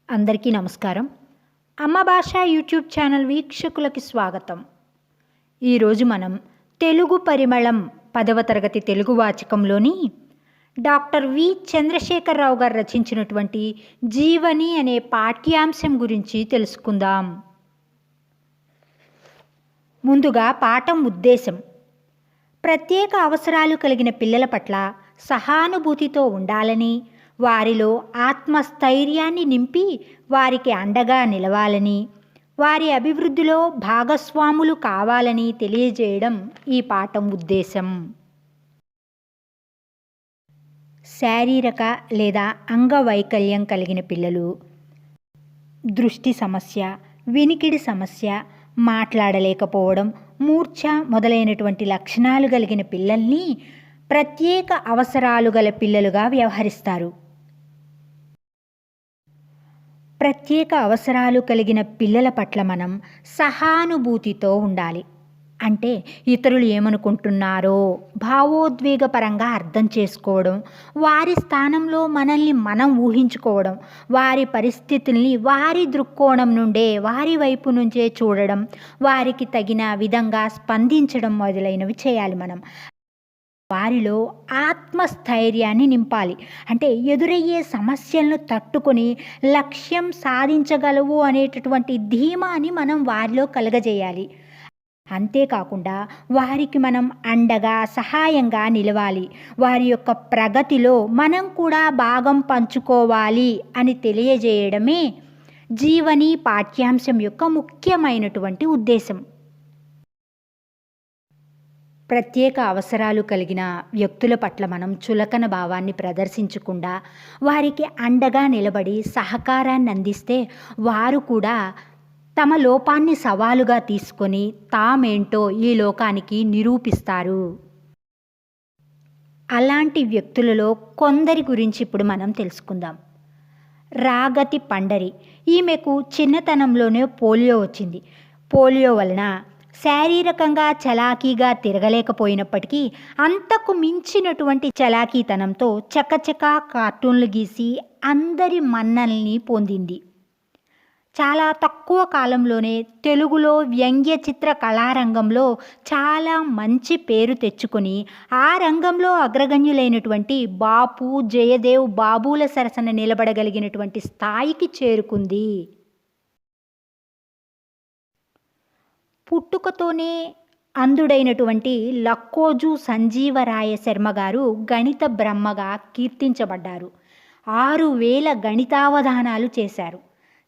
అందరికీ నమస్కారం. అమ్మ భాష యూట్యూబ్ ఛానల్ వీక్షకులకి స్వాగతం. ఈరోజు మనం తెలుగు పరిమళం 10వ తరగతి తెలుగు వాచకంలోని డాక్టర్ వి చంద్రశేఖరరావు గారు రచించినటువంటి జీవని అనే పాఠ్యాంశం గురించి తెలుసుకుందాం. ముందుగా పాఠం ఉద్దేశం. ప్రత్యేక అవసరాలు కలిగిన పిల్లల పట్ల సహానుభూతితో ఉండాలని, వారిలో ఆత్మస్థైర్యాన్ని నింపి వారికి అండగా నిలవాలని, వారి అభివృద్ధిలో భాగస్వాములు కావాలని తెలియజేయడం ఈ పాఠం ఉద్దేశం. శారీరక లేదా అంగవైకల్యం కలిగిన పిల్లలు, దృష్టి సమస్య, వినికిడి సమస్య, మాట్లాడలేకపోవడం, మూర్ఛ మొదలైనటువంటి లక్షణాలు కలిగిన పిల్లల్ని ప్రత్యేక అవసరాలు గల పిల్లలుగా వ్యవహరిస్తారు. ప్రత్యేక అవసరాలు కలిగిన పిల్లల పట్ల మనం సహానుభూతితో ఉండాలి. అంటే ఇతరులు ఏమనుకుంటున్నారో భావోద్వేగపరంగా అర్థం చేసుకోవడం, వారి స్థానంలో మనల్ని మనం ఊహించుకోవడం, వారి పరిస్థితుల్ని వారి దృక్కోణం నుండే, వారి వైపు నుంచే చూడడం, వారికి తగిన విధంగా స్పందించడం మొదలైనవి చేయాలి మనం. వారిలో ఆత్మస్థైర్యాన్ని నింపాలి. అంటే ఎదురయ్యే సమస్యలను తట్టుకొని లక్ష్యం సాధించగలవు అనేటటువంటి ధీమాని మనం వారిలో కలగజేయాలి. అంతేకాకుండా వారికి మనం అండగా, సహాయంగా నిలవాలి. వారి యొక్క ప్రగతిలో మనం కూడా భాగం పంచుకోవాలి అని తెలియజేయడమే జీవని పాఠ్యాంశం యొక్క ముఖ్యమైనటువంటి ఉద్దేశం. ప్రత్యేక అవసరాలు కలిగిన వ్యక్తుల పట్ల మనం చులకన భావాన్ని ప్రదర్శించకుండా వారికి అండగా నిలబడి సహకారాన్ని అందిస్తే వారు కూడా తమ లోపాన్ని సవాలుగా తీసుకొని తామేంటో ఈ లోకానికి నిరూపిస్తారు. అలాంటి వ్యక్తులలో కొందరి గురించి ఇప్పుడు మనం తెలుసుకుందాం. రాగతి పండరి. ఈమెకు చిన్నతనంలోనే పోలియో వచ్చింది. పోలియో వలన శారీరకంగా చలాకీగా తిరగలేకపోయినప్పటికీ అంతకు మించినటువంటి చలాకీతనంతో చకచకా కార్టూన్లు గీసి అందరి మన్నల్ని పొందింది. చాలా తక్కువ కాలంలోనే తెలుగులో వ్యంగ్య చిత్ర కళారంగంలో చాలా మంచి పేరు తెచ్చుకొని ఆ రంగంలో అగ్రగణ్యులైనటువంటి బాపు, జయదేవ్, బాబుల సరసన నిలబడగలిగినటువంటి స్థాయికి చేరుకుంది. పుట్టుకతోనే అంధుడైనటువంటి లక్కోజు సంజీవరాయ శర్మ గారు గణిత బ్రహ్మగా కీర్తించబడ్డారు. 6000 గణితావధానాలు చేశారు.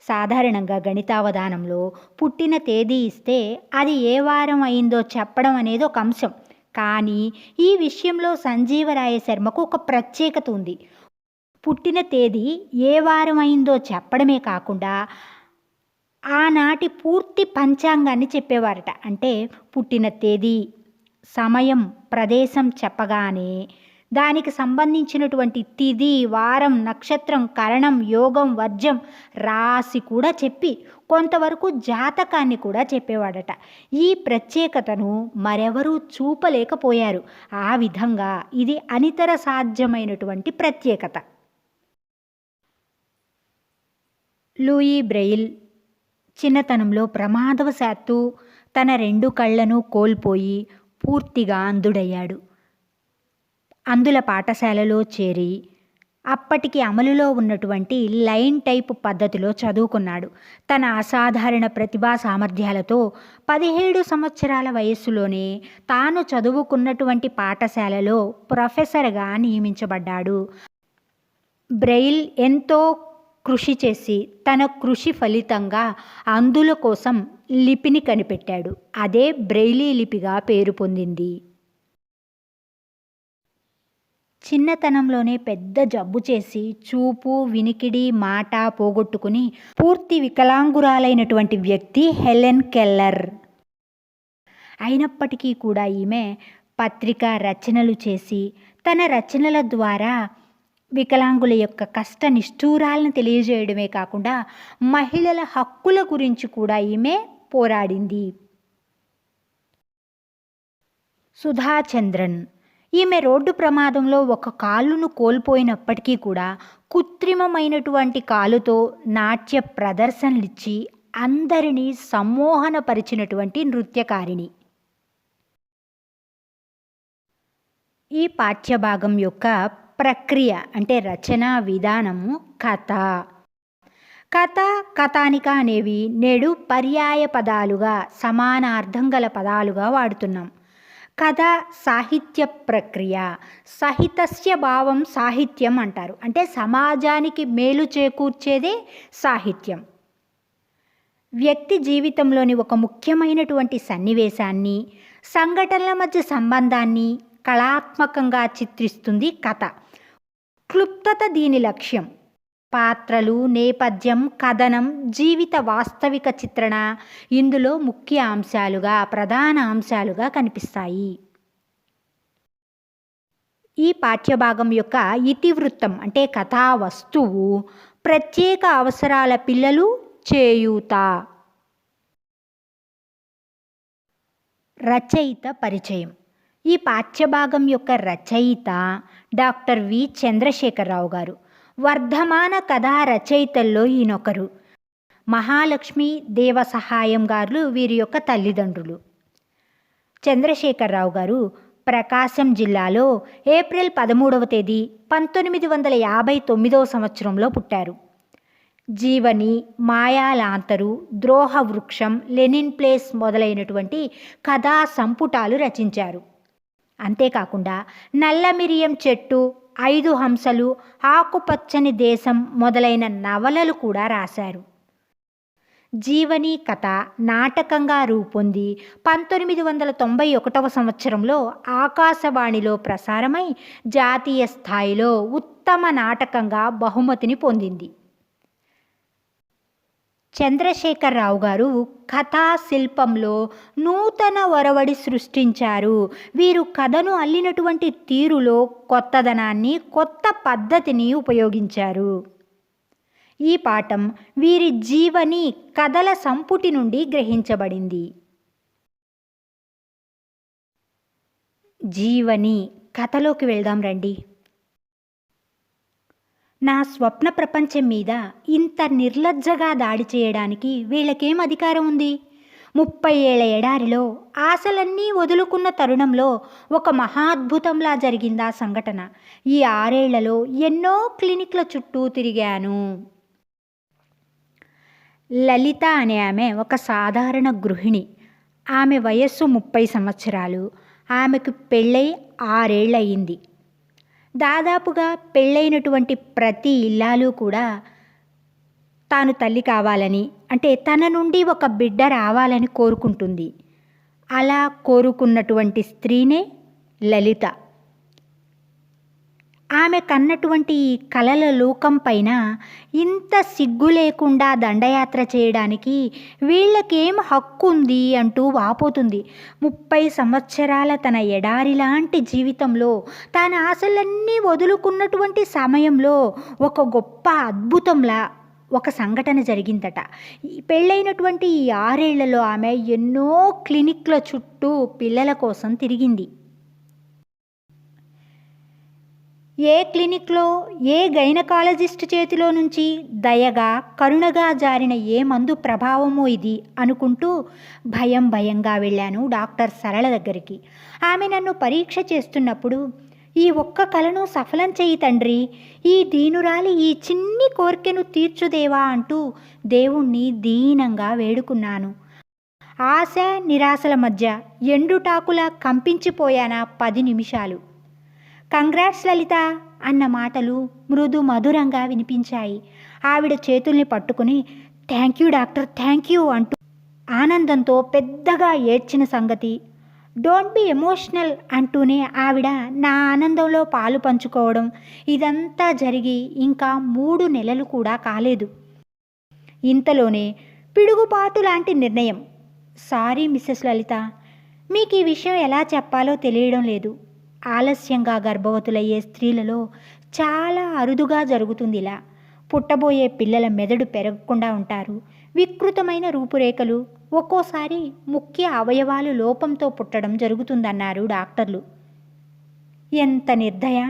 సాధారణంగా గణితావధానంలో పుట్టిన తేదీ ఇస్తే అది ఏ వారం అయిందో చెప్పడం అనేది ఒక అంశం. కానీ ఈ విషయంలో సంజీవరాయ శర్మకు ఒక ప్రత్యేకత ఉంది. పుట్టిన తేదీ ఏ వారం అయిందో చెప్పడమే కాకుండా ఆనాటి పూర్తి పంచాంగాన్ని చెప్పేవారట. అంటే పుట్టిన తేదీ, సమయం, ప్రదేశం చెప్పగానే దానికి సంబంధించినటువంటి తిథి, వారం, నక్షత్రం, కరణం, యోగం, వర్జం రాసి కూడా చెప్పి కొంతవరకు జాతకాన్ని కూడా చెప్పేవాడట. ఈ ప్రత్యేకతను మరెవరూ చూపలేకపోయారు. ఆ విధంగా ఇది అనితర సాధ్యమైనటువంటి ప్రత్యేకత. లూయి బ్రెయిల్ చిన్నతనంలో ప్రమాదవశాత్తు తన 2 కళ్ళను కోల్పోయి పూర్తిగా అంధుడయ్యాడు. అంధుల పాఠశాలలో చేరి అప్పటికి అమలులో ఉన్నటువంటి లైన్ టైప్ పద్ధతిలో చదువుకున్నాడు. తన అసాధారణ ప్రతిభా సామర్థ్యాలతో 17 సంవత్సరాల వయస్సులోనే తాను చదువుకున్నటువంటి పాఠశాలలో ప్రొఫెసర్గా నియమించబడ్డాడు. బ్రెయిల్ ఎంతో కృషి చేసి తన కృషి ఫలితంగా అంధుల కోసం లిపిని కనిపెట్టాడు. అదే బ్రెయిలీ లిపిగా పేరు పొందింది. చిన్నతనంలోనే పెద్ద జబ్బు చేసి చూపు, వినికిడి, మాట పోగొట్టుకుని పూర్తి వికలాంగురాలైనటువంటి వ్యక్తి హెలెన్ కెల్లర్. అయినప్పటికీ కూడా ఈమె పత్రికా రచనలు చేసి తన రచనల ద్వారా వికలాంగుల యొక్క కష్ట నిష్ఠూరాలను తెలియజేయడమే కాకుండా మహిళల హక్కుల గురించి కూడా ఈమె పోరాడింది. సుధాచంద్రన్. ఈమె రోడ్డు ప్రమాదంలో ఒక కాలును కోల్పోయినప్పటికీ కూడా కృత్రిమమైనటువంటి కాలుతో నాట్య ప్రదర్శనలిచ్చి అందరినీ సమ్మోహనపరిచినటువంటి నృత్యకారిణి. ఈ పాఠ్యభాగం యొక్క ప్రక్రియ అంటే రచనా విధానము కథ. కథ, కథానిక అనేవి నేడు పర్యాయ పదాలుగా సమానార్థం గల పదాలుగా వాడుతున్నాం. కథ సాహిత్య ప్రక్రియ. సహితస్య భావం సాహిత్యం అంటారు. అంటే సమాజానికి మేలు చేకూర్చేదే సాహిత్యం. వ్యక్తి జీవితంలోని ఒక ముఖ్యమైనటువంటి సన్నివేశాన్ని, సంఘటనల మధ్య సంబంధాన్ని కళాత్మకంగా చిత్రిస్తుంది కథ. క్లుప్తత దీని లక్ష్యం. పాత్రలు, నేపథ్యం, కథనం, జీవిత వాస్తవిక చిత్రణ ఇందులో ముఖ్య అంశాలుగా, ప్రధాన అంశాలుగా కనిపిస్తాయి. ఈ పాఠ్యభాగం యొక్క ఇతివృత్తం అంటే కథా వస్తువు ప్రత్యేక అవసరాల పిల్లలు చేయూత. రచయిత పరిచయం. ఈ పాఠ్యభాగం యొక్క రచయిత డాక్టర్ వి చంద్రశేఖరరావు గారు. వర్ధమాన కథా రచయితల్లో ఈయనొకరు. మహాలక్ష్మి దేవసహాయం గారు వీరి యొక్క తల్లిదండ్రులు. చంద్రశేఖరరావు గారు ప్రకాశం జిల్లాలో ఏప్రిల్ 13వ తేదీ 1959వ సంవత్సరంలో పుట్టారు. జీవని, మాయాలాంతరు, ద్రోహవృక్షం, లెనిన్ ప్లేస్ మొదలైనటువంటి కథా సంపుటాలు రచించారు. అంతేకాకుండా నల్లమిరియం చెట్టు, 5 హంసలు, ఆకుపచ్చని దేశం మొదలైన నవలలు కూడా రాశారు. జీవని కథ నాటకంగా రూపొంది 1991వ సంవత్సరంలో ఆకాశవాణిలో ప్రసారమై జాతీయ స్థాయిలో ఉత్తమ నాటకంగా బహుమతిని పొందింది. చంద్రశేఖరరావు గారు కథా శిల్పంలో నూతన ఒరవడి సృష్టించారు. వీరు కథను అల్లినటువంటి తీరులో కొత్తదనాన్ని, కొత్త పద్ధతిని ఉపయోగించారు. ఈ పాఠం వీరి జీవని కథల సంపుటి నుండి గ్రహించబడింది. జీవని కథలోకి వెళ్దాం రండి. నా స్వప్న ప్రపంచం మీద ఇంత నిర్లజ్జగా దాడి చేయడానికి వీళ్ళకేం అధికారం ఉంది? 30 ఏళ్ల ఎడారిలో ఆశలన్నీ వదులుకున్న తరుణంలో ఒక మహాద్భుతంలా జరిగిందా సంఘటన. ఈ 6 ఏళ్లలో ఎన్నో క్లినిక్ల చుట్టూ తిరిగాను. లలిత అనే ఆమె ఒక సాధారణ గృహిణి. ఆమె వయస్సు 30 సంవత్సరాలు. ఆమెకు పెళ్ళై 6 ఏళ్ళయింది. దాదాపుగా పెళ్ళైనటువంటి ప్రతి ఇల్లాలు కూడా తాను తల్లి కావాలని, అంటే తన నుండి ఒక బిడ్డ రావాలని కోరుకుంటుంది. అలా కోరుకున్నటువంటి స్త్రీనే లలిత. ఆమె కన్నటువంటి ఈ కలల లోకం పైన ఇంత సిగ్గు లేకుండా దండయాత్ర చేయడానికి వీళ్ళకేం హక్కు ఉంది అంటూ వాపోతుంది. 30 సంవత్సరాల తన ఎడారి లాంటి జీవితంలో తన ఆశలన్నీ వదులుకున్నటువంటి సమయంలో ఒక గొప్ప అద్భుతంలా ఒక సంఘటన జరిగిందట. పెళ్ళైనటువంటి ఈ 6 ఏళ్లలో ఆమె ఎన్నో క్లినిక్ల చుట్టూ పిల్లల కోసం తిరిగింది. ఏ క్లినిక్లో ఏ గైనకాలజిస్ట్ చేతిలో నుంచి దయగా, కరుణగా జారిన ఏ మందు ప్రభావమో ఇది అనుకుంటూ భయంగా వెళ్ళాను డాక్టర్ సరళ దగ్గరికి. ఆమె నన్ను పరీక్ష చేస్తున్నప్పుడు, ఈ ఒక్క కలను సఫలం చెయ్యి తండ్రి, ఈ దీనురాలి ఈ చిన్ని కోర్కెను తీర్చుదేవా అంటూ దేవుణ్ణి దీనంగా వేడుకున్నాను. ఆశ నిరాశల మధ్య ఎండుటాకులా కంపించిపోయానా 10 నిమిషాలు. కంగ్రాట్స్ లలిత అన్న మాటలు మృదు మధురంగా వినిపించాయి. ఆవిడ చేతుల్ని పట్టుకుని thank you doctor, thank you అంటూ ఆనందంతో పెద్దగా ఏడ్చిన సంగతి, డోంట్ బి ఎమోషనల్ అంటూనే ఆవిడ నా ఆనందంలో పాలు పంచుకోవడం, ఇదంతా జరిగి ఇంకా 3 నెలలు కూడా కాలేదు. ఇంతలోనే పిడుగుపాటు లాంటి నిర్ణయం. సారీ మిస్సెస్ లలిత, మీకు ఈ విషయం ఎలా చెప్పాలో తెలియడం లేదు. ఆలస్యంగా గర్భవతులయ్యే స్త్రీలలో చాలా అరుదుగా జరుగుతుంది ఇలా. పుట్టబోయే పిల్లల మెదడు పెరగకుండా ఉంటారు. వికృతమైన రూపురేఖలు, ఒక్కోసారి ముఖ్య అవయవాలు లోపంతో పుట్టడం జరుగుతుందన్నారు డాక్టర్లు. ఎంత నిర్దయ!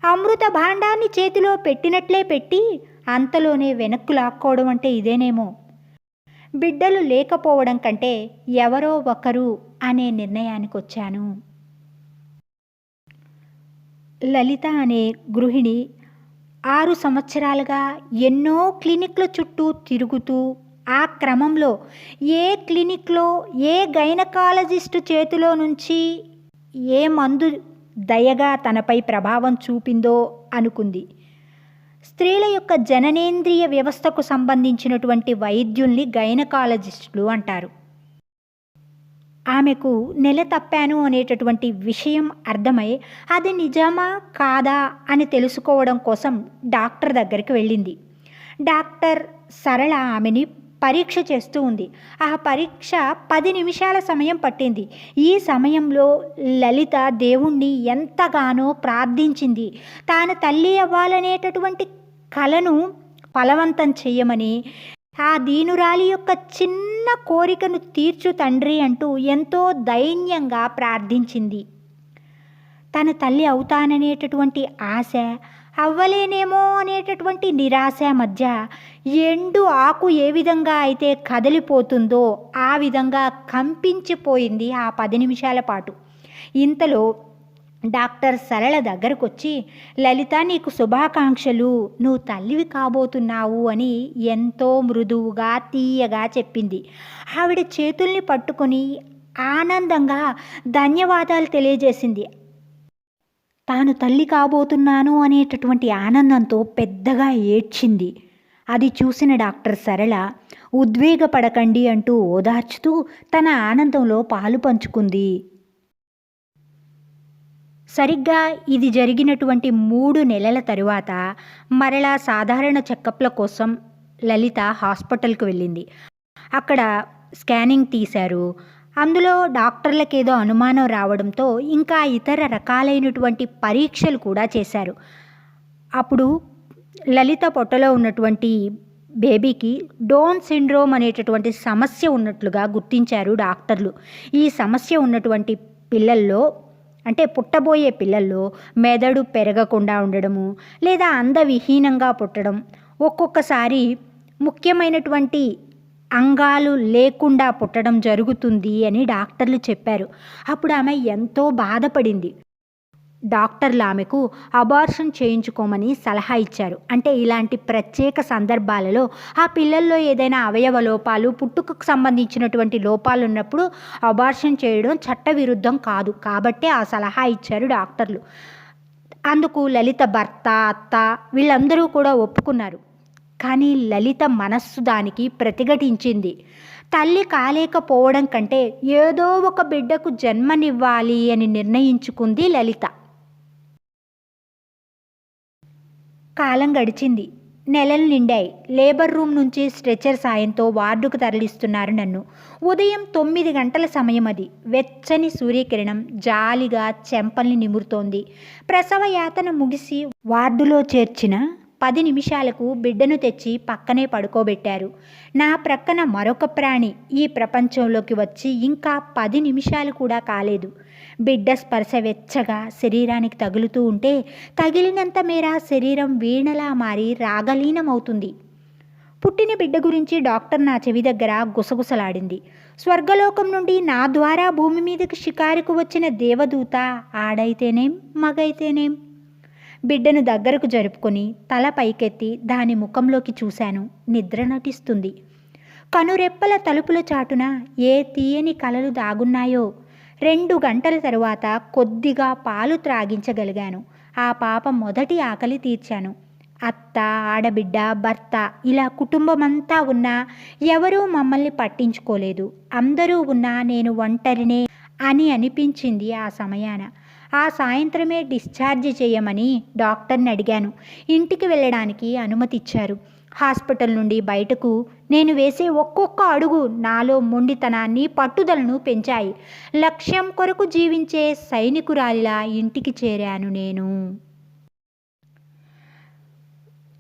అమృత భాండాన్ని చేతిలో పెట్టినట్లే పెట్టి అంతలోనే వెనక్కు లాక్కోవడం అంటే ఇదేనేమో. బిడ్డలు లేకపోవడం కంటే ఎవరో ఒకరు అనే నిర్ణయానికొచ్చాను. లలిత అనే గృహిణి 6 సంవత్సరాలుగా ఎన్నో క్లినిక్ల చుట్టూ తిరుగుతూ, ఆ క్రమంలో ఏ క్లినిక్లో ఏ గైనకాలజిస్టు చేతిలో నుంచి ఏ మందు దయగా తనపై ప్రభావం చూపిందో అనుకుంది. స్త్రీల యొక్క జననేంద్రియ వ్యవస్థకు సంబంధించినటువంటి వైద్యుల్ని గైనకాలజిస్టులు అంటారు. ఆమెకు నెల తప్పాను అనేటటువంటి విషయం అర్థమై అది నిజమా కాదా అని తెలుసుకోవడం కోసం డాక్టర్ దగ్గరికి వెళ్ళింది. డాక్టర్ సరళ ఆమెని పరీక్ష చేస్తూ ఉంది. ఆ పరీక్ష 10 నిమిషాల సమయం పట్టింది. ఈ సమయంలో లలిత దేవుణ్ణి ఎంతగానో ప్రార్థించింది. తాను తల్లి అవ్వాలనేటటువంటి కలను ఫలవంతం చెయ్యమని, ఆ దీనురాలి యొక్క చిన్న కోరికను తీర్చు తండ్రి అంటూ ఎంతో దైన్యంగా ప్రార్థించింది. తన తల్లి అవుతాననేటటువంటి ఆశ, అవ్వలేనేమో అనేటటువంటి నిరాశ మధ్య ఎండు ఆకు ఏ విధంగా అయితే కదిలిపోతుందో ఆ విధంగా కంపించిపోయింది ఆ 10 నిమిషాల పాటు. ఇంతలో డాక్టర్ సరళ దగ్గరకు వచ్చి, లలిత నీకు శుభాకాంక్షలు, నువ్వు తల్లివి కాబోతున్నావు అని ఎంతో మృదువుగా తీయగా చెప్పింది. ఆవిడ చేతుల్ని పట్టుకొని ఆనందంగా ధన్యవాదాలు తెలియజేసింది. తాను తల్లి కాబోతున్నాను అనేటటువంటి ఆనందంతో పెద్దగా ఏడ్చింది. అది చూసిన డాక్టర్ సరళ ఉద్వేగపడకండి అంటూ ఓదార్చుతూ తన ఆనందంలో పాలు పంచుకుంది. సరిగ్గా ఇది జరిగినటువంటి 3 నెలల తరువాత మరలా సాధారణ చెకప్ల కోసం లలిత హాస్పిటల్కి వెళ్ళింది. అక్కడ స్కానింగ్ తీశారు. అందులో డాక్టర్లకేదో అనుమానం రావడంతో ఇంకా ఇతర రకాలైనటువంటి పరీక్షలు కూడా చేశారు. అప్పుడు లలిత పొట్టలో ఉన్నటువంటి బేబీకి డౌన్ సిండ్రోమ్ అనేటటువంటి సమస్య ఉన్నట్లుగా గుర్తించారు డాక్టర్లు. ఈ సమస్య ఉన్నటువంటి పిల్లల్లో, అంటే పుట్టబోయే పిల్లల్లో మెదడు పెరగకుండా ఉండడము, లేదా అందవిహీనంగా పుట్టడం, ఒక్కొక్కసారి ముఖ్యమైనటువంటి అంగాలు లేకుండా పుట్టడం జరుగుతుంది అని డాక్టర్లు చెప్పారు. అప్పుడు ఆమె ఎంతో బాధపడింది. డాక్టర్లు ఆమెకు అబార్షన్ చేయించుకోమని సలహా ఇచ్చారు. అంటే ఇలాంటి ప్రత్యేక సందర్భాలలో ఆ పిల్లల్లో ఏదైనా అవయవ లోపాలు, పుట్టుకకు సంబంధించినటువంటి లోపాలు ఉన్నప్పుడు అబార్షన్ చేయడం చట్టవిరుద్ధం కాదు. కాబట్టే ఆ సలహా ఇచ్చారు డాక్టర్లు. అందుకు లలిత భర్త, అత్త వీళ్ళందరూ కూడా ఒప్పుకున్నారు. కానీ లలిత మనస్సు దానికి ప్రతిఘటించింది. తల్లి కాలేకపోవడం కంటే ఏదో ఒక బిడ్డకు జన్మనివ్వాలి అని నిర్ణయించుకుంది లలిత. కాలం గడిచింది. నెలలు నిండాయి. లేబర్ రూమ్ నుంచి స్ట్రెచర్ సాయంతో వార్డుకు తరలిస్తున్నారు నన్ను. ఉదయం 9 గంటల సమయం అది. వెచ్చని సూర్యకిరణం జాలిగా చెంపల్ని నిమురుతోంది. ప్రసవ యాతన ముగిసి వార్డులో చేర్చిన 10 నిమిషాలకు బిడ్డను తెచ్చి పక్కనే పడుకోబెట్టారు. నా ప్రక్కన మరొక ప్రాణి ఈ ప్రపంచంలోకి వచ్చి ఇంకా 10 నిమిషాలు కూడా కాలేదు. బిడ్డ స్పర్శ వెచ్చగా శరీరానికి తగులుతూ ఉంటే తగిలినంత మేర శరీరం వీణలా మారి రాగలీనమవుతుంది. పుట్టిన బిడ్డ గురించి డాక్టర్ నా చెవి దగ్గర గుసగుసలాడింది. స్వర్గలోకం నుండి నా ద్వారా భూమి మీదకి షికారుకు వచ్చిన దేవదూత ఆడైతేనేం మగైతేనేం. బిడ్డను దగ్గరకు జరుపుకొని తల పైకెత్తి దాని ముఖంలోకి చూశాను. నిద్ర నటిస్తుంది. కనురెప్పల తలుపుల చాటున ఏ తీయని కలలు దాగున్నాయో. 2 గంటల తరువాత కొద్దిగా పాలు త్రాగించగలిగాను. ఆ పాప మొదటి ఆకలి తీర్చాను. అత్త, ఆడబిడ్డ, భర్త ఇలా కుటుంబమంతా ఉన్నా ఎవరూ మమ్మల్ని పట్టించుకోలేదు. అందరూ ఉన్నా నేను ఒంటరినే అని అనిపించింది ఆ సమయాన. ఆ సాయంత్రమే డిశ్చార్జ్ చేయమని డాక్టర్ని అడిగాను. ఇంటికి వెళ్ళడానికి అనుమతి ఇచ్చారు. హాస్పిటల్ నుండి బయటకు నేను వేసే ఒక్కొక్క అడుగు నాలో మొండితనాన్ని, పట్టుదలను పెంచాయి. లక్ష్యం కొరకు జీవించే సైనికురాలిలా ఇంటికి చేరాను నేను.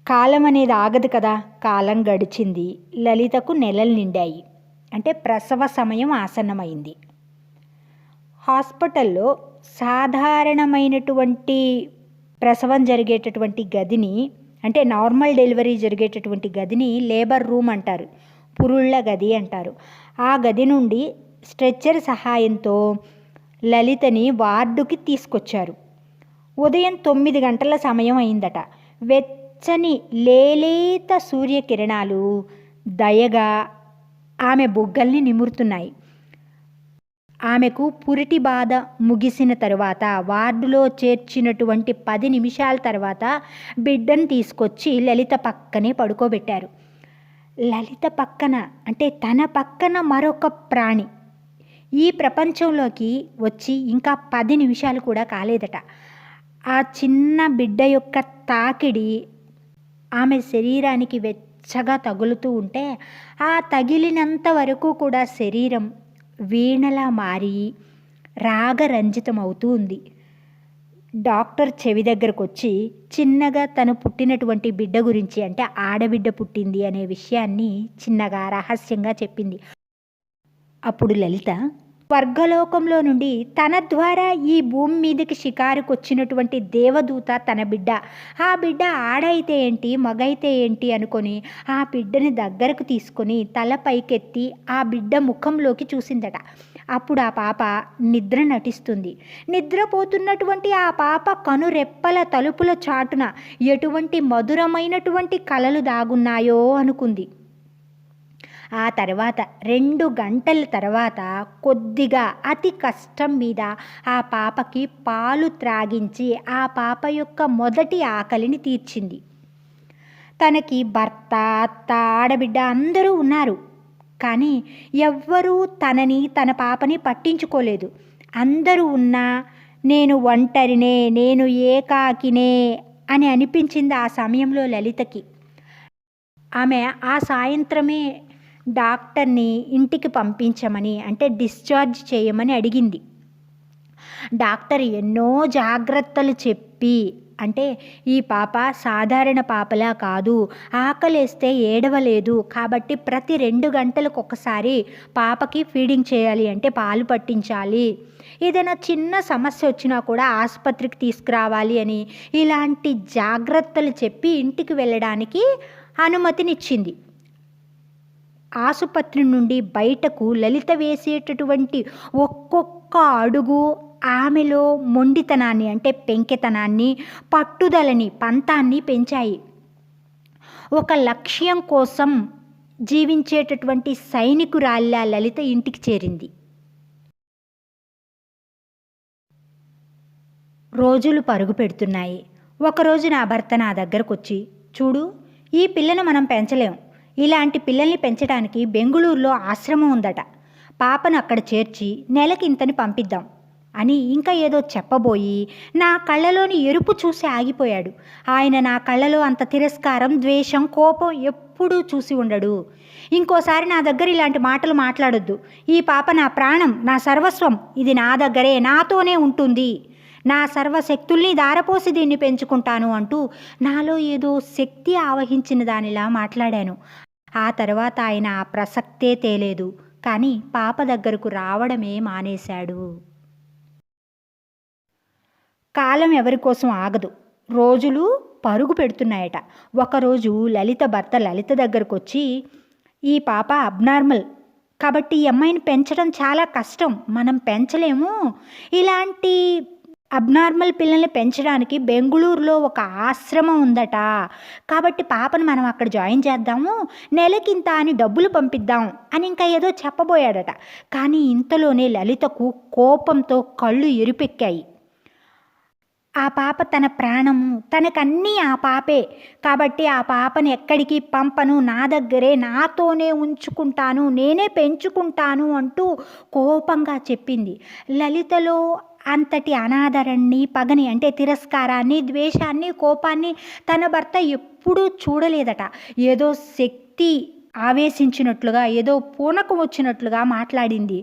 కాలం అనేది ఆగదు కదా. కాలం గడిచింది. లలితకు నెలలు నిండాయి. అంటే ప్రసవ సమయం ఆసన్నమైంది. హాస్పిటల్లో సాధారణమైనటువంటి ప్రసవం జరిగేటటువంటి గదిని, అంటే నార్మల్ డెలివరీ జరిగేటటువంటి గదిని లేబర్ రూమ్ అంటారు, పురుళ్ళ గది అంటారు. ఆ గది నుండి స్ట్రెచ్చర్ సహాయంతో లలితని వార్డుకి తీసుకొచ్చారు. ఉదయం 9 గంటల సమయం అయిందట. వెచ్చని లేలేత సూర్యకిరణాలు దయగా ఆమె బుగ్గల్ని నిమురుతున్నాయి. ఆమెకు పురిటి బాధ ముగిసిన తరువాత వార్డులో చేర్చినటువంటి 10 నిమిషాల తర్వాత బిడ్డను తీసుకొచ్చి లలిత పక్కనే పడుకోబెట్టారు. లలిత పక్కన, అంటే తన పక్కన మరొక ప్రాణి ఈ ప్రపంచంలోకి వచ్చి ఇంకా 10 నిమిషాలు కూడా కాలేదట. ఆ చిన్న బిడ్డ యొక్క తాకిడి ఆమె శరీరానికి వెచ్చగా తగులుతూ ఉంటే ఆ తగిలినంత వరకు కూడా శరీరం వీణలా మారి రాగరంజితమవుతూ ఉంది. డాక్టర్ చెవి దగ్గరకు వచ్చి చిన్నగా తను పుట్టినటువంటి బిడ్డ గురించి, అంటే ఆడబిడ్డ పుట్టింది అనే విషయాన్ని చిన్నగా రహస్యంగా చెప్పింది. అప్పుడు లలిత స్వర్గలోకంలో నుండి తన ద్వారా ఈ భూమి మీదకి షికారుకు వచ్చినటువంటి దేవదూత తన బిడ్డ, ఆ బిడ్డ ఆడైతే ఏంటి మగైతే ఏంటి అనుకొని ఆ బిడ్డని దగ్గరకు తీసుకొని తల పైకెత్తి ఆ బిడ్డ ముఖంలోకి చూసిందట. అప్పుడు ఆ పాప నిద్ర నటిస్తుంది. నిద్రపోతున్నటువంటి ఆ పాప కనురెప్పల తలుపుల చాటున ఎటువంటి మధురమైనటువంటి కలలు దాగున్నాయో అనుకుంది. ఆ తర్వాత 2 గంటల తర్వాత కొద్దిగా అతి కష్టం మీద ఆ పాపకి పాలు త్రాగించి ఆ పాప యొక్క మొదటి ఆకలిని తీర్చింది. తనకి భర్త, అత్త, ఆడబిడ్డ అందరూ ఉన్నారు. కానీ ఎవ్వరూ తన పాపని పట్టించుకోలేదు. అందరూ ఉన్నా నేను ఒంటరినే, నేను ఏకాకినే అని అనిపించింది ఆ సమయంలో లలితకి. ఆమె ఆ సాయంత్రమే డాక్టర్ని ఇంటికి పంపించమని, అంటే డిశ్చార్జ్ చేయమని అడిగింది. డాక్టర్ ఎన్నో జాగ్రత్తలు చెప్పి, అంటే ఈ పాప సాధారణ పాపలా కాదు, ఆకలేస్తే ఏడవలేదు కాబట్టి ప్రతి 2 గంటలకు ఒకసారి పాపకి ఫీడింగ్ చేయాలి, అంటే పాలు పట్టించాలి, ఏదైనా చిన్న సమస్య వచ్చినా కూడా ఆసుపత్రికి తీసుకురావాలి అని ఇలాంటి జాగ్రత్తలు చెప్పి ఇంటికి వెళ్ళడానికి అనుమతినిచ్చింది. ఆసుపత్రి నుండి బయటకు లలిత వేసేటటువంటి ఒక్కొక్క అడుగు ఆమెలో మొండితనాన్ని, అంటే పెంకెతనాన్ని, పట్టుదలని, పంతాన్ని పెంచాయి. ఒక లక్ష్యం కోసం జీవించేటటువంటి సైనికురాల్లా లలిత ఇంటికి చేరింది. రోజులు పరుగు పెడుతున్నాయి. ఒకరోజు నా భర్త నా దగ్గరకు వచ్చి, చూడు, ఈ పిల్లను మనం పెంచలేం, ఇలాంటి పిల్లల్ని పెంచడానికి బెంగుళూరులో ఆశ్రమం ఉందట, పాపను అక్కడ చేర్చి నెలకి ఇంతని పంపిద్దాం అని ఇంకా ఏదో చెప్పబోయి నా కళ్ళలోని ఎరుపు చూసి ఆగిపోయాడు. ఆయన నా కళ్ళలో అంత తిరస్కారం, ద్వేషం, కోపం ఎప్పుడూ చూసి ఉండడు. ఇంకోసారి నా దగ్గర ఇలాంటి మాటలు మాట్లాడొద్దు, ఈ పాప నా ప్రాణం, నా సర్వస్వం, ఇది నా దగ్గరే, నాతోనే ఉంటుంది, నా సర్వశక్తుల్ని దారపోసి దీన్ని పెంచుకుంటాను అంటూ నాలో ఏదో శక్తి ఆవహించిన దానిలా మాట్లాడాను. ఆ తర్వాత ఆయన ఆ ప్రసక్తే తేలేదు, కానీ పాప దగ్గరకు రావడమే మానేశాడు. కాలం ఎవరి కోసం ఆగదు, రోజులు పరుగు పెడుతున్నాయట. ఒకరోజు లలిత భర్త లలిత దగ్గరకు వచ్చి, ఈ పాప అబ్నార్మల్ కాబట్టి ఈ అమ్మాయిని పెంచడం చాలా కష్టం, మనం పెంచలేము, ఇలాంటి అబ్నార్మల్ పిల్లల్ని పెంచడానికి బెంగుళూరులో ఒక ఆశ్రమం ఉందట, కాబట్టి పాపను మనం అక్కడ జాయిన్ చేద్దాము, నెలకింత అని డబ్బులు పంపిద్దాం అని ఇంకా ఏదో చెప్పబోయాడట. కానీ ఇంతలోనే లలితకు కోపంతో కళ్ళు ఎరుపెక్కాయి. ఆ పాప తన ప్రాణము, తనకన్నీ ఆ పాపే, కాబట్టి ఆ పాపను ఎక్కడికి పంపను, నా దగ్గరే, నాతోనే ఉంచుకుంటాను, నేనే పెంచుకుంటాను అంటూ కోపంగా చెప్పింది. లలితలో అంతటి అనాదరణని, పగని, అంటే తిరస్కారాన్ని, ద్వేషాన్ని, కోపాన్ని తన భర్త ఎప్పుడూ చూడలేదట. ఏదో శక్తి ఆవేశించినట్లుగా, ఏదో పూనకం వచ్చినట్లుగా మాట్లాడింది.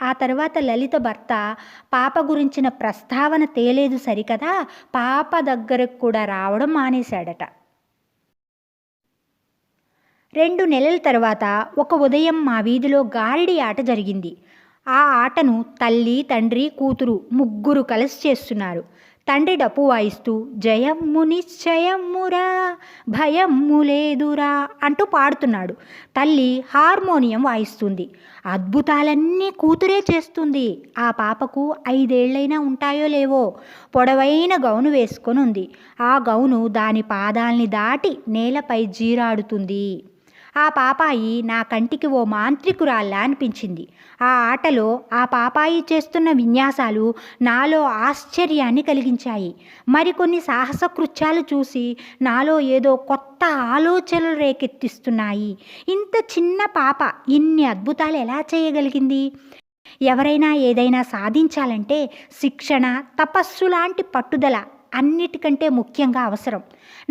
ఆ తర్వాత లలిత భర్త పాప గురించిన ప్రస్తావన తేలేదు సరికదా, పాప దగ్గరకు కూడా రావడం మానేశాడట. 2 నెలల తర్వాత ఒక ఉదయం మా వీధిలో గారడి ఆట జరిగింది. ఆ ఆటను తల్లి, తండ్రి, కూతురు ముగ్గురు కలిసి చేస్తున్నారు. తండ్రి డప్పు వాయిస్తూ జయమ్ము నిశ్చయమ్మురా భయమ్ము లేదురా అంటూ పాడుతున్నాడు. తల్లి హార్మోనియం వాయిస్తుంది. అద్భుతాలన్నీ కూతురే చేస్తుంది. ఆ పాపకు 5 ఏళ్లైనా ఉంటాయో లేవో. పొడవైన గౌను వేసుకొని ఉంది. ఆ గౌను దాని పాదాల్ని దాటి నేలపై జీరాడుతుంది. ఆ పాపాయి నా కంటికి ఓ మాంత్రికురాల్లా అనిపించింది. ఆ ఆటలో ఆ పాపాయి చేస్తున్న విన్యాసాలు నాలో ఆశ్చర్యాన్ని కలిగించాయి. మరికొన్ని సాహస కృత్యాలు చూసి నాలో ఏదో కొత్త ఆలోచనలు రేకెత్తిస్తున్నాయి. ఇంత చిన్న పాప ఇన్ని అద్భుతాలు ఎలా చేయగలిగింది? ఎవరైనా ఏదైనా సాధించాలంటే శిక్షణ, తపస్సు లాంటి పట్టుదల అన్నిటికంటే ముఖ్యంగా అవసరం.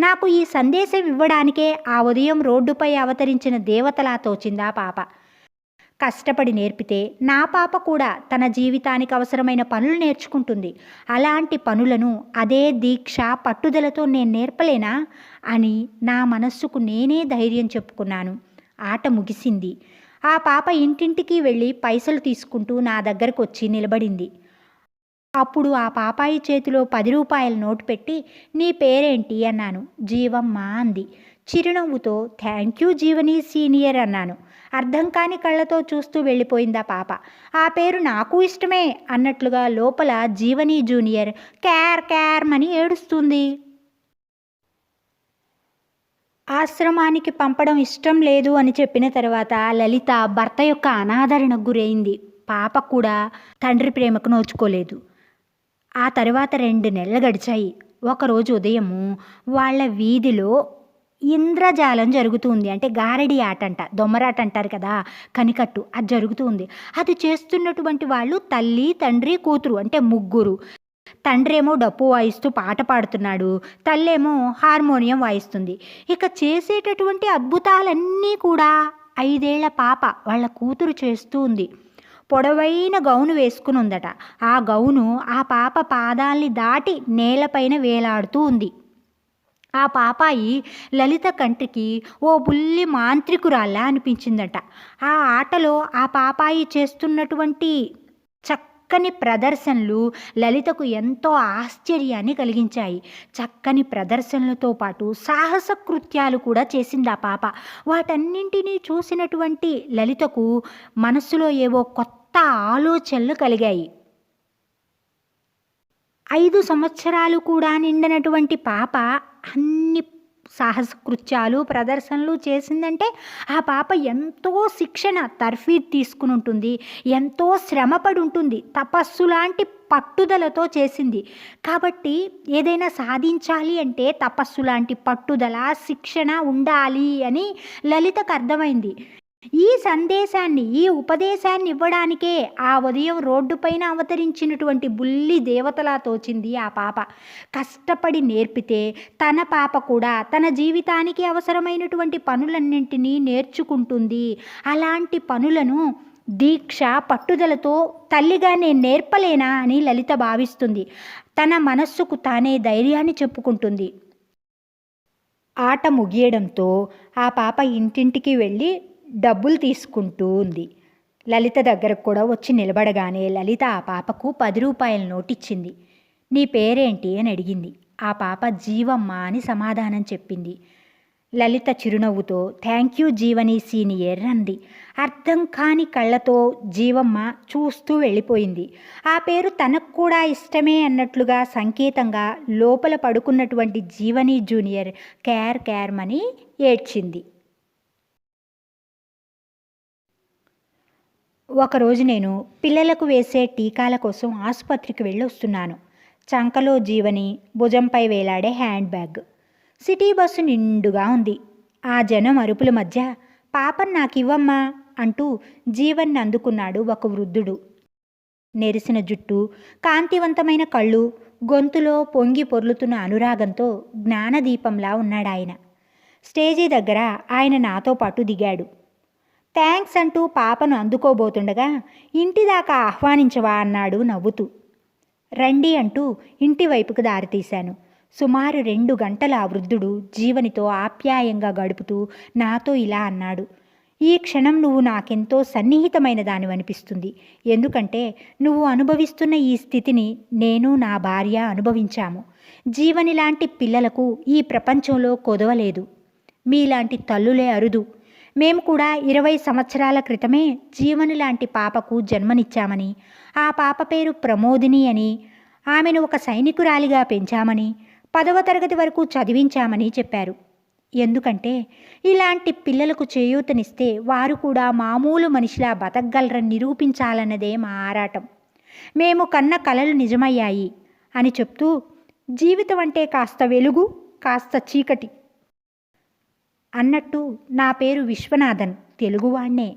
నాకు ఈ సందేశం ఇవ్వడానికే ఆ ఉదయం రోడ్డుపై అవతరించిన దేవతలా తోచిందా పాప. కష్టపడి నేర్పితే నా పాప కూడా తన జీవితానికి అవసరమైన పనులు నేర్చుకుంటుంది. అలాంటి పనులను అదే దీక్ష, పట్టుదలతో నేను నేర్పలేనా అని నా మనస్సుకు నేనే ధైర్యం చెప్పుకున్నాను. ఆట ముగిసింది. ఆ పాప ఇంటింటికి వెళ్ళి పైసలు తీసుకుంటూ నా దగ్గరకు వచ్చి నిలబడింది. అప్పుడు ఆ పాపాయి చేతిలో 10 రూపాయల నోటు పెట్టి, నీ పేరేంటి అన్నాను. జీవమ్మ అంది. చిరునవ్వుతో థ్యాంక్ యూ జీవని సీనియర్ అన్నాను. అర్థం కాని కళ్ళతో చూస్తూ వెళ్ళిపోయిందా పాప. ఆ పేరు నాకు ఇష్టమే అన్నట్లుగా లోపల జీవని జూనియర్ క్యార్ క్యార్మని ఏడుస్తుంది. ఆశ్రమానికి పంపడం ఇష్టం లేదు అని చెప్పిన తర్వాత లలిత భర్త యొక్క అనాదరణకు గురైంది. పాప కూడా తండ్రి ప్రేమకు నోచుకోలేదు. ఆ తర్వాత 2 నెలలు గడిచాయి. ఒకరోజు ఉదయము వాళ్ళ వీధిలో ఇంద్రజాలం జరుగుతుంది. అంటే గారడి ఆట అంట, దొమ్మరాట అంటారు కదా, కనికట్టు, అది జరుగుతుంది. అది చేస్తున్నటువంటి వాళ్ళు తల్లి, తండ్రి, కూతురు అంటే ముగ్గురు. తండ్రేమో డప్పు వాయిస్తూ పాట పాడుతున్నాడు, తల్లేమో హార్మోనియం వాయిస్తుంది. ఇక చేసేటటువంటి అద్భుతాలన్నీ కూడా 5 ఏళ్ల పాప వాళ్ళ కూతురు చేస్తూ ఉంది. పొడవైన గౌను వేసుకుని ఉందట. ఆ గౌను ఆ పాప పాదాల్ని దాటి నేలపైన వేలాడుతూ ఉంది. ఆ పాపాయి లలిత కంటికి ఓ బుల్లి మాంత్రికురాల్లా అనిపించిందట. ఆ ఆటలో ఆ పాపాయి చేస్తున్నటువంటి చక్కని ప్రదర్శనలు లలితకు ఎంతో ఆశ్చర్యాన్ని కలిగించాయి. చక్కని ప్రదర్శనలతో పాటు సాహస కృత్యాలు కూడా చేసింది ఆ పాప. వాటన్నింటినీ చూసినటువంటి లలితకు మనస్సులో ఏవో కొత్త ఆలోచనలు కలిగాయి. 5 సంవత్సరాలు కూడా నిండినటువంటి పాప అన్ని సాహస కృత్యాలు, ప్రదర్శనలు చేసిందంటే ఆ పాప ఎంతో శిక్షణ, తర్ఫీదు తీసుకుని ఉంటుంది, ఎంతో శ్రమపడి ఉంటుంది, తపస్సు లాంటి పట్టుదలతో చేసింది. కాబట్టి ఏదైనా సాధించాలి అంటే తపస్సు లాంటి పట్టుదల, శిక్షణ ఉండాలి అని లలితకు అర్థమైంది. ఈ సందేశాన్ని, ఈ ఉపదేశాన్ని ఇవ్వడానికే ఆ ఉదయం రోడ్డుపైన అవతరించినటువంటి బుల్లి దేవతలా తోచింది ఆ పాప. కష్టపడి నేర్పితే తన పాప కూడా తన జీవితానికి అవసరమైనటువంటి పనులన్నింటినీ నేర్చుకుంటుంది. అలాంటి పనులను దీక్ష, పట్టుదలతో తల్లిగా నేను నేర్పలేనా అని లలిత భావిస్తుంది. తన మనస్సుకు తానే ధైర్యాన్ని చెప్పుకుంటుంది. ఆట ముగియడంతో ఆ పాప ఇంటింటికి వెళ్ళి డబ్బులు తీసుకుంటూ ఉంది. లలిత దగ్గరకు కూడా వచ్చి నిలబడగానే లలిత ఆ పాపకు 10 రూపాయల నోటిచ్చింది. నీ పేరేంటి అని అడిగింది. ఆ పాప జీవమ్మ అని సమాధానం చెప్పింది. లలిత చిరునవ్వుతో థ్యాంక్ యూ జీవని సీనియర్ అంది. అర్థం కాని కళ్ళతో జీవమ్మ చూస్తూ వెళ్ళిపోయింది. ఆ పేరు తనకు కూడా ఇష్టమే అన్నట్లుగా సంకేతంగా లోపల పడుకున్నటువంటి జీవని జూనియర్ క్యార్ క్యార్మని ఏడ్చింది. ఒకరోజు నేను పిల్లలకు వేసే టీకాల కోసం ఆసుపత్రికి వెళ్ళి వస్తున్నాను. చంకలో జీవని, భుజంపై వేలాడే హ్యాండ్ బ్యాగ్. సిటీ బస్సు నిండుగా ఉంది. ఆ జనం అరుపుల మధ్య పాపను నాకివ్వమ్మా అంటూ జీవన్ని అందుకున్నాడు ఒక వృద్ధుడు. నెరిసిన జుట్టు, కాంతివంతమైన కళ్ళు, గొంతులో పొంగి పొర్లుతున్న అనురాగంతో జ్ఞానదీపంలా ఉన్నాడాయన. స్టేజీ దగ్గర ఆయన నాతో పాటు దిగాడు. థ్యాంక్స్ అంటూ పాపను అందుకోబోతుండగా ఇంటి దాకా ఆహ్వానించవా అన్నాడు నవ్వుతూ. రండి అంటూ ఇంటి వైపుకు దారితీశాను. సుమారు 2 గంటల ఆ వృద్ధుడు జీవనితో ఆప్యాయంగా గడుపుతూ నాతో ఇలా అన్నాడు. ఈ క్షణం నువ్వు నాకెంతో సన్నిహితమైన దానివనిపిస్తుంది. ఎందుకంటే నువ్వు అనుభవిస్తున్న ఈ స్థితిని నేను, నా భార్య అనుభవించాము. జీవని లాంటి పిల్లలకు ఈ ప్రపంచంలో కొదవలేదు. మీలాంటి తల్లులే అరుదు. మేము కూడా 20 సంవత్సరాల క్రితమే జీవని లాంటి పాపకు జన్మనిచ్చామని, ఆ పాప పేరు ప్రమోదిని అని, ఆమెను ఒక సైనికురాలిగా పెంచామని, 10వ తరగతి వరకు చదివించామని చెప్పారు. ఎందుకంటే ఇలాంటి పిల్లలకు చేయూతనిస్తే వారు కూడా మామూలు మనిషిలా బతకగలరని నిరూపించాలన్నదే మా ఆరాటం. మేము కన్న కలలు నిజమయ్యాయి అని చెప్తూ, జీవితం అంటే కాస్త వెలుగు, కాస్త చీకటి అన్నట్టు నా పేరు విశ్వనాథన్, తెలుగువాణ్ణే.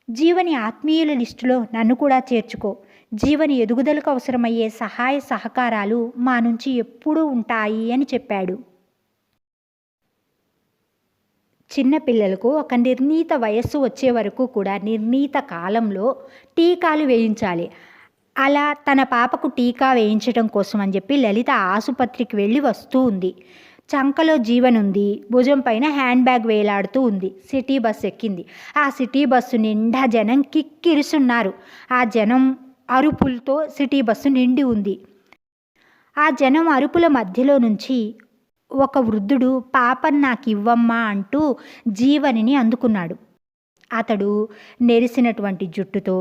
జీవని ఆత్మీయుల లిస్టులో నన్ను కూడా చేర్చుకో. జీవని ఎదుగుదలకు అవసరమయ్యే సహాయ సహకారాలు మా నుంచి ఎప్పుడూ ఉంటాయి అని చెప్పాడు. చిన్నపిల్లలకు ఒక నిర్ణీత వయస్సు వచ్చే వరకు కూడా నిర్ణీత కాలంలో టీకాలు వేయించాలి. అలా తన పాపకు టీకా వేయించడం కోసం అని చెప్పి లలిత ఆసుపత్రికి వెళ్ళి వస్తూ ఉంది. చంకలో జీవనుంది, భుజం పైన హ్యాండ్ బ్యాగ్ వేలాడుతూ ఉంది. సిటీ బస్సు ఎక్కింది. ఆ సిటీ బస్సు నిండా జనం కిక్కిరుసున్నారు. ఆ జనం అరుపులతో సిటీ బస్సు నిండి ఉంది. ఆ జనం అరుపుల మధ్యలో నుంచి ఒక వృద్ధుడు పాపని నాకు ఇవ్వమ్మా అంటూ జీవనిని అందుకున్నాడు. అతడు నెరిసినటువంటి జుట్టుతో,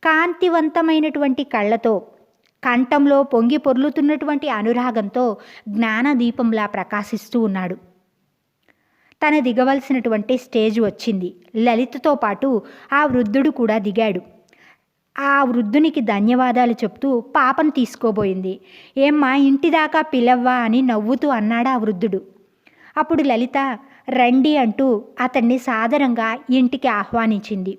కాంతివంతమైనటువంటి కళ్ళతో, కంఠంలో పొంగి పొర్లుతున్నటువంటి అనురాగంతో జ్ఞానదీపంలా ప్రకాశిస్తూ ఉన్నాడు. తన దిగవలసినటువంటి స్టేజ్ వచ్చింది. లలితతో పాటు ఆ వృద్ధుడు కూడా దిగాడు. ఆ వృద్ధునికి ధన్యవాదాలు చెప్తూ పాపను తీసుకోబోయింది. ఏమ్మా, ఇంటిదాకా పిలవ్వా అని నవ్వుతూ అన్నాడు ఆ వృద్ధుడు. అప్పుడు లలిత రండి అంటూ అతన్ని సాదరంగా ఇంటికి ఆహ్వానించింది.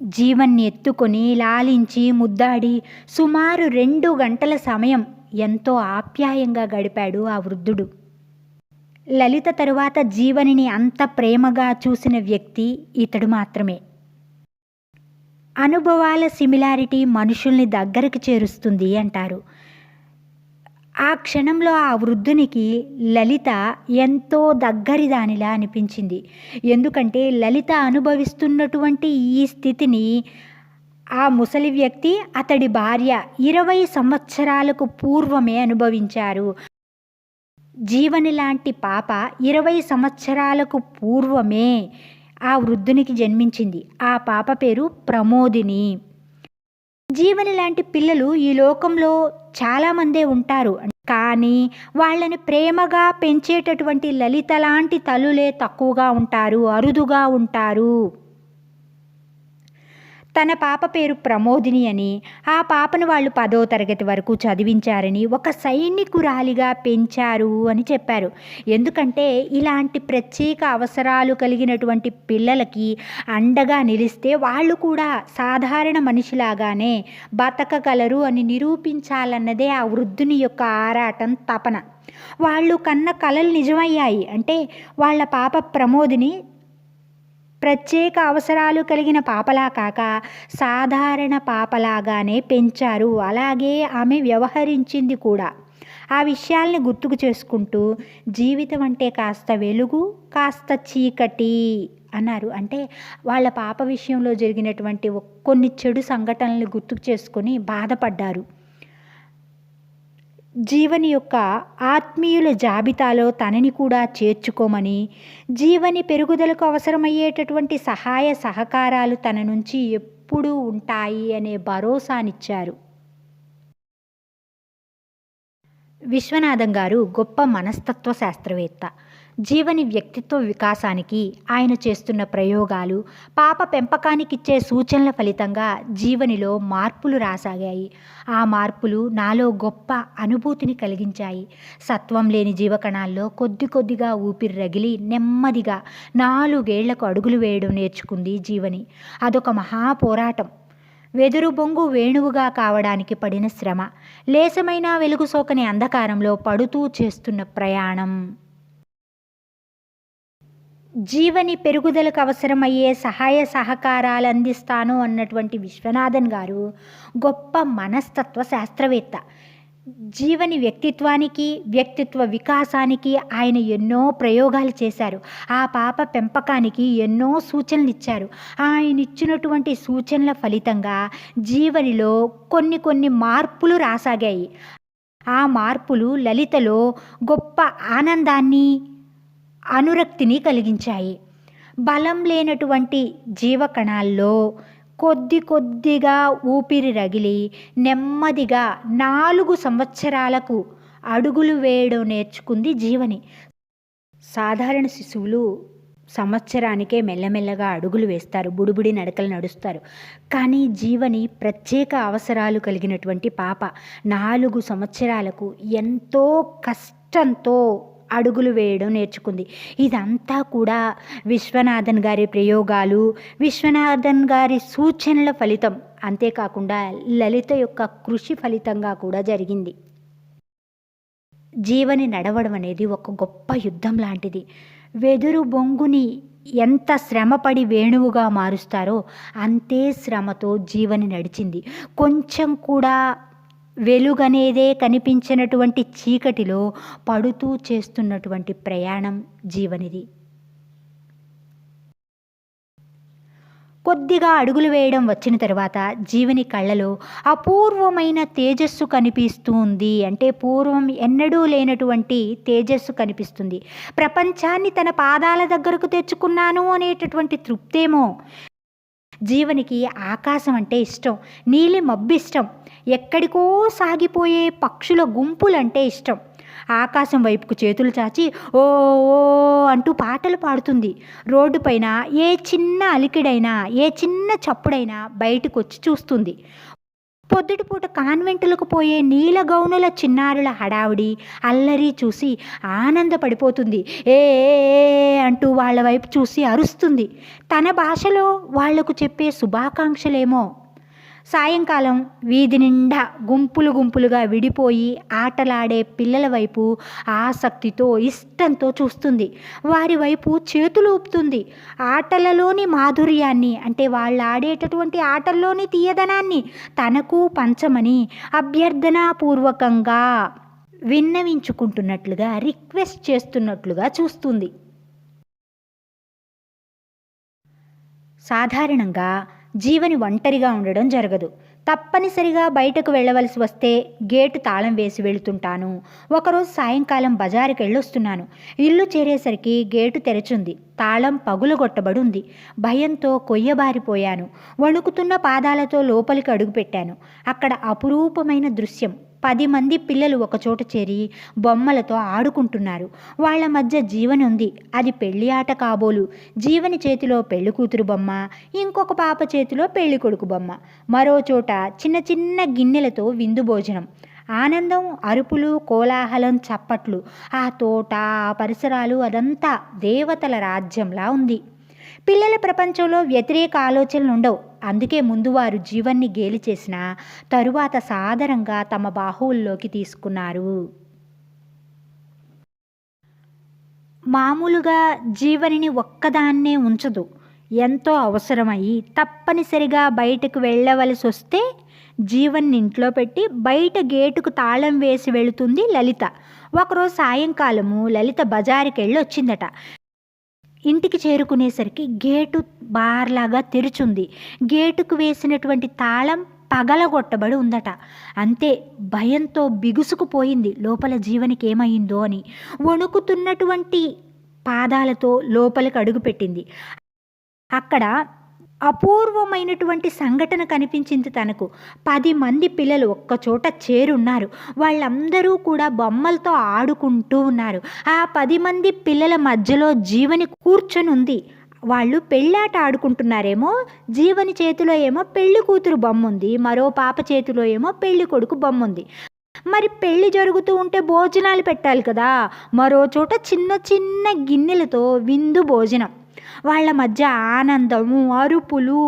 జీవన్ని ఎత్తుకొని లాలించి ముద్దాడి సుమారు 2 గంటల సమయం ఎంతో ఆప్యాయంగా గడిపాడు ఆ వృద్ధుడు. లలిత తరువాత జీవనిని అంత ప్రేమగా చూసిన వ్యక్తి ఇతడు మాత్రమే. అనుభవాల సిమిలారిటీ మనుషుల్ని దగ్గరికి చేరుస్తుంది అంటారు. ఆ క్షణంలో ఆ వృద్ధునికి లలిత ఎంతో దగ్గరి దానిలా అనిపించింది. ఎందుకంటే లలిత అనుభవిస్తున్నటువంటి ఈ స్థితిని ఆ ముసలి వ్యక్తి, అతడి భార్య 20 సంవత్సరాలకు పూర్వమే అనుభవించారు. జీవని లాంటి పాప 20 సంవత్సరాలకు పూర్వమే ఆ వృద్ధునికి జన్మించింది. ఆ పాప పేరు ప్రమోదిని. జీవని లాంటి పిల్లలు ఈ లోకంలో చాలామందే ఉంటారు. కానీ వాళ్ళని ప్రేమగా పెంచేటటువంటి లలిత లాంటి తల్లులే తక్కువగా ఉంటారు, అరుదుగా ఉంటారు. తన పాప పేరు ప్రమోదిని అని, ఆ పాపను వాళ్ళు 10వ తరగతి వరకు చదివించారని, ఒక సైనికురాలిగా పెంచారు అని చెప్పారు. ఎందుకంటే ఇలాంటి ప్రత్యేక అవసరాలు కలిగినటువంటి పిల్లలకి అండగా నిలిస్తే వాళ్ళు కూడా సాధారణ మనిషిలాగానే బతకగలరు అని నిరూపించాలన్నదే ఆ వృద్ధుని యొక్క ఆరాటం, తపన. వాళ్ళు కన్న కలలు నిజమయ్యాయి. అంటే వాళ్ళ పాప ప్రమోదిని ప్రత్యేక అవసరాలు కలిగిన పాపలా కాక సాధారణ పాపలాగానే పెంచారు. అలాగే ఆమె వ్యవహరించింది కూడా. ఆ విషయాల్ని గుర్తుకు చేసుకుంటూ జీవితం అంటే కాస్త వెలుగు, కాస్త చీకటి అన్నారు. అంటే వాళ్ళ పాప విషయంలో జరిగినటువంటి కొన్ని చెడు సంఘటనలు గుర్తుకు చేసుకొని బాధపడ్డారు. జీవని యొక్క ఆత్మీయుల జాబితాలో తనని కూడా చేర్చుకోమని, జీవని పెరుగుదలకు అవసరమయ్యేటటువంటి సహాయ సహకారాలు తన నుంచి ఎప్పుడూ ఉంటాయి అనే భరోసానిచ్చారు. విశ్వనాథం గారు గొప్ప మనస్తత్వ శాస్త్రవేత్త. జీవని వ్యక్తిత్వ వికాసానికి ఆయన చేస్తున్న ప్రయోగాలు, పాప పెంపకానికిచ్చే సూచనల ఫలితంగా జీవనిలో మార్పులు రాసాగాయి. ఆ మార్పులు నాలో గొప్ప అనుభూతిని కలిగించాయి. సత్వం లేని జీవకణాల్లో కొద్ది కొద్దిగా ఊపిరి రగిలి నెమ్మదిగా 4 ఏళ్లకు అడుగులు వేయడం నేర్చుకుంది జీవని. అదొక మహా పోరాటం. వెదురు బొంగు వేణువుగా కావడానికి పడిన శ్రమ, లేసమైన వెలుగు సోకని అంధకారంలో పడుతూ చేస్తున్న ప్రయాణం. జీవని పెరుగుదలకు అవసరమయ్యే సహాయ సహకారాలు అందిస్తాను అన్నటువంటి విశ్వనాథన్ గారు గొప్ప మనస్తత్వ శాస్త్రవేత్త. జీవని వ్యక్తిత్వ వికాసానికి ఆయన ఎన్నో ప్రయోగాలు చేశారు. ఆ పాప పెంపకానికి ఎన్నో సూచనలు ఇచ్చారు. ఆయన ఇచ్చినటువంటి సూచనల ఫలితంగా జీవనిలో కొన్ని మార్పులు రాసాగాయి. ఆ మార్పులు లలితలో గొప్ప ఆనందాన్ని, అనురక్తిని కలిగించాయి. బలం లేనటువంటి జీవకణాల్లో కొద్దిగా ఊపిరి రగిలి నెమ్మదిగా 4 సంవత్సరాలకు అడుగులు వేయడం నేర్చుకుంది జీవని. సాధారణ శిశువులు సంవత్సరానికే మెల్లమెల్లగా అడుగులు వేస్తారు, బుడిబుడి నడకలు నడుస్తారు. కానీ జీవని ప్రత్యేక అవసరాలు కలిగినటువంటి పాప 4 సంవత్సరాలకు ఎంతో కష్టంతో అడుగులు వేయడం నేర్చుకుంది. ఇదంతా కూడా విశ్వనాథన్ గారి ప్రయోగాలు, విశ్వనాథన్ గారి సూచనల ఫలితం. అంతేకాకుండా లలిత యొక్క కృషి ఫలితంగా కూడా జరిగింది. జీవని నడవడం అనేది ఒక గొప్ప యుద్ధం లాంటిది. వెదురు బొంగుని ఎంత శ్రమపడి వేణువుగా మారుస్తారో అంతే శ్రమతో జీవని నడిచింది. కొంచెం కూడా వెలుగనేదే కనిపించినటువంటి చీకటిలో పడుతూ చేస్తున్నటువంటి ప్రయాణం జీవనిది. కొద్దిగా అడుగులు వేయడం వచ్చిన తర్వాత జీవని కళ్ళలో అపూర్వమైన తేజస్సు కనిపిస్తుంది. అంటే పూర్వం ఎన్నడూ లేనటువంటి తేజస్సు కనిపిస్తుంది. ప్రపంచాన్ని తన పాదాల దగ్గరకు తెచ్చుకున్నాను అనేటటువంటి తృప్తేమో. జీవనికి ఆకాశం అంటే ఇష్టం, నీలి మబ్బు ఇష్టం, ఎక్కడికో సాగిపోయే పక్షుల గుంపులంటే ఇష్టం. ఆకాశం వైపుకు చేతులు చాచి ఓ ఓ అంటూ పాటలు పాడుతుంది. రోడ్డు పైన ఏ చిన్న అలికిడైనా, ఏ చిన్న చప్పుడైనా బయటకు వచ్చి చూస్తుంది. పొద్దుటిపూట కాన్వెంటులకు పోయే నీల గౌనుల చిన్నారుల హడావుడి, అల్లరి చూసి ఆనందపడిపోతుంది. ఏ అంటూ వాళ్ళ వైపు చూసి అరుస్తుంది. తన భాషలో వాళ్లకు చెప్పే శుభాకాంక్షలేమో. సాయంకాలం వీధి నిండా గుంపులుగా విడిపోయి ఆటలాడే పిల్లల వైపు ఆసక్తితో, ఇష్టంతో చూస్తుంది. వారి వైపు చేతులు ఊపుతుంది. ఆటలలోని మాధుర్యాన్ని, అంటే వాళ్ళు ఆడేటటువంటి ఆటల్లోని తీయదనాన్ని తనకు పంచమని అభ్యర్థనాపూర్వకంగా విన్నవించుకుంటున్నట్లుగా, రిక్వెస్ట్ చేస్తున్నట్లుగా చూస్తుంది. సాధారణంగా జీవని ఒంటరిగా ఉండడం జరగదు. తప్పనిసరిగా బయటకు వెళ్ళవలసి వస్తే గేటు తాళం వేసి వెళుతుంటాను. ఒకరోజు సాయంకాలం బజారుకి వెళ్ళొస్తున్నాను. ఇల్లు చేరేసరికి గేటు తెరచుంది. తాళం పగులగొట్టబడి ఉంది. భయంతో కొయ్యబారిపోయాను. వణుకుతున్న పాదాలతో లోపలికి అడుగుపెట్టాను. అక్కడ అపురూపమైన దృశ్యం. 10 మంది పిల్లలు ఒకచోట చేరి బొమ్మలతో ఆడుకుంటున్నారు. వాళ్ళ మధ్య జీవని ఉంది. అది పెళ్లి ఆట కాబోలు. జీవని చేతిలో పెళ్లి కూతురు బొమ్మ, ఇంకొక పాప చేతిలో పెళ్లి కొడుకు బొమ్మ. మరో చోట చిన్న గిన్నెలతో విందు భోజనం. ఆనందం, అరుపులు, కోలాహలం, చప్పట్లు. ఆ తోట, ఆ పరిసరాలు, అదంతా దేవతల రాజ్యంలా ఉంది. పిల్లల ప్రపంచంలో వ్యతిరేక ఆలోచనలు ఉండవు. అందుకే ముందు వారు జీవన్ని గేలి చేసిన తరువాత సాదరంగా తమ బాహువుల్లోకి తీసుకున్నారు. మామూలుగా జీవనిని ఒక్కదాన్నే ఉంచదు. ఎంతో అవసరమయ్యి తప్పనిసరిగా బయటకు వెళ్ళవలసి వస్తే జీవన్ని ఇంట్లో పెట్టి బయట గేటుకు తాళం వేసి వెళుతుంది లలిత. ఒకరోజు సాయంకాలము లలిత బజారుకి వెళ్ళి వచ్చిందట. ఇంటికి చేరుకునేసరికి గేటు బార్లాగా తెరుచుంది. గేటుకు వేసినటువంటి తాళం పగలగొట్టబడి ఉందట. అంతే, భయంతో బిగుసుకుపోయింది. లోపల జీవనికి ఏమైందో అని వణుకుతున్నటువంటి పాదాలతో లోపలికి అడుగుపెట్టింది. అక్కడ అపూర్వమైనటువంటి సంఘటన కనిపించింది తనకు. 10 మంది పిల్లలు ఒక్కచోట చేరున్నారు. వాళ్ళందరూ కూడా బొమ్మలతో ఆడుకుంటూ ఉన్నారు. ఆ 10 మంది పిల్లల మధ్యలో జీవని కూర్చొని ఉంది. వాళ్ళు పెళ్ళాట ఆడుకుంటున్నారేమో. జీవని చేతిలో ఏమో పెళ్లి కూతురు బొమ్మ ఉంది, మరో పాప చేతిలో ఏమో పెళ్లి కొడుకు బొమ్మ ఉంది. మరి పెళ్లి జరుగుతూ ఉంటే భోజనాలు పెట్టాలి కదా. మరో చోట చిన్న గిన్నెలతో విందు భోజనం. వాళ్ళ మధ్య ఆనందము, అరుపులు,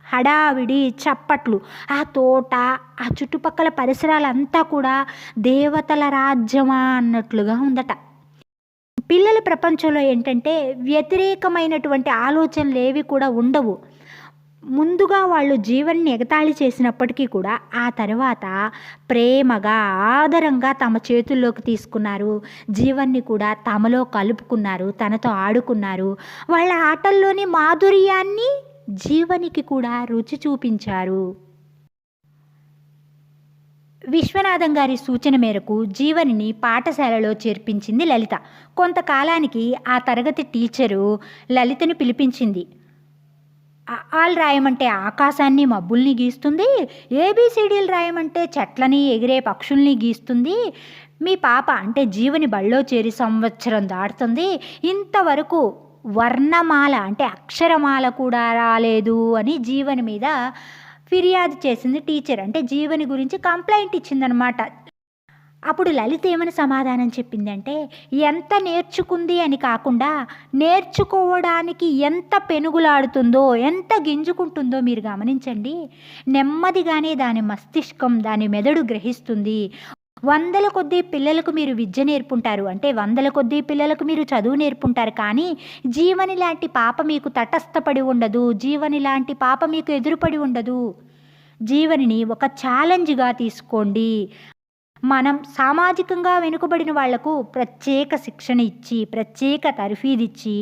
హడావిడి, చప్పట్లు. ఆ తోట, ఆ చుట్టుపక్కల పరిసరాలంతా కూడా దేవతల రాజ్యమా అన్నట్లుగా ఉందట. పిల్లల ప్రపంచంలో ఏంటంటే వ్యతిరేకమైనటువంటి ఆలోచనలు ఏవి కూడా ఉండవు. ముందుగా వాళ్ళు జీవన్ని ఎగతాళి చేసినప్పటికీ కూడా ఆ తర్వాత ప్రేమగా ఆదరంగా తమ చేతుల్లోకి తీసుకున్నారు. జీవన్ని కూడా తమలో కలుపుకున్నారు, తనతో ఆడుకున్నారు. వాళ్ళ ఆటల్లోని మాధుర్యాన్ని జీవనికి కూడా రుచి చూపించారు. విశ్వనాథం గారి సూచన మేరకు జీవనిని పాఠశాలలో చేర్పించింది లలిత. కొంతకాలానికి ఆ తరగతి టీచరు లలితను పిలిపించింది. ఆల్ రాయమంటే ఆకాశాన్ని మబ్బుల్ని గీస్తుంది, ఏబిసిడీలు రాయమంటే చెట్లని ఎగిరే పక్షుల్ని గీస్తుంది. మీ పాప అంటే జీవని బళ్ళో చేరి సంవత్సరం దాటుతుంది, ఇంతవరకు వర్ణమాల అంటే అక్షరమాల కూడా రాలేదు అని జీవని మీద ఫిర్యాదు చేసింది టీచర్. అంటే జీవని గురించి కంప్లైంట్ ఇచ్చిందనమాట. అప్పుడు లలిత ఏమని సమాధానం చెప్పిందంటే, ఎంత నేర్చుకుంది అని కాకుండా నేర్చుకోవడానికి ఎంత పెనుగులాడుతుందో, ఎంత గింజుకుంటుందో మీరు గమనించండి. నెమ్మదిగానే దాని మస్తిష్కం, దాని మెదడు గ్రహిస్తుంది. వందల కొద్దీ పిల్లలకు మీరు విద్య నేర్పుంటారు, అంటే వందల కొద్దీ పిల్లలకు మీరు చదువు నేర్పుంటారు. కానీ జీవని లాంటి పాప మీకు తటస్థపడి ఉండదు, జీవని లాంటి పాప మీకు ఎదురుపడి ఉండదు. జీవనిని ఒక ఛాలెంజ్గా తీసుకోండి. మనం సామాజికంగా వెనుకబడిన వాళ్లకు ప్రత్యేక శిక్షణ ఇచ్చి, ప్రత్యేక తర్ఫీదిచ్చి,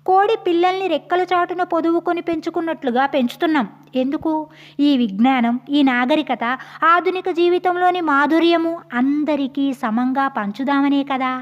కోడి పిల్లల్ని రెక్కల చాటున పొదువుకొని పెంచుకున్నట్లుగా పెంచుతున్నాం. ఎందుకు? ఈ విజ్ఞానం, ఈ నాగరికత, ఆధునిక జీవితంలోని మాధుర్యము అందరికీ సమంగా పంచుదామనే కదా.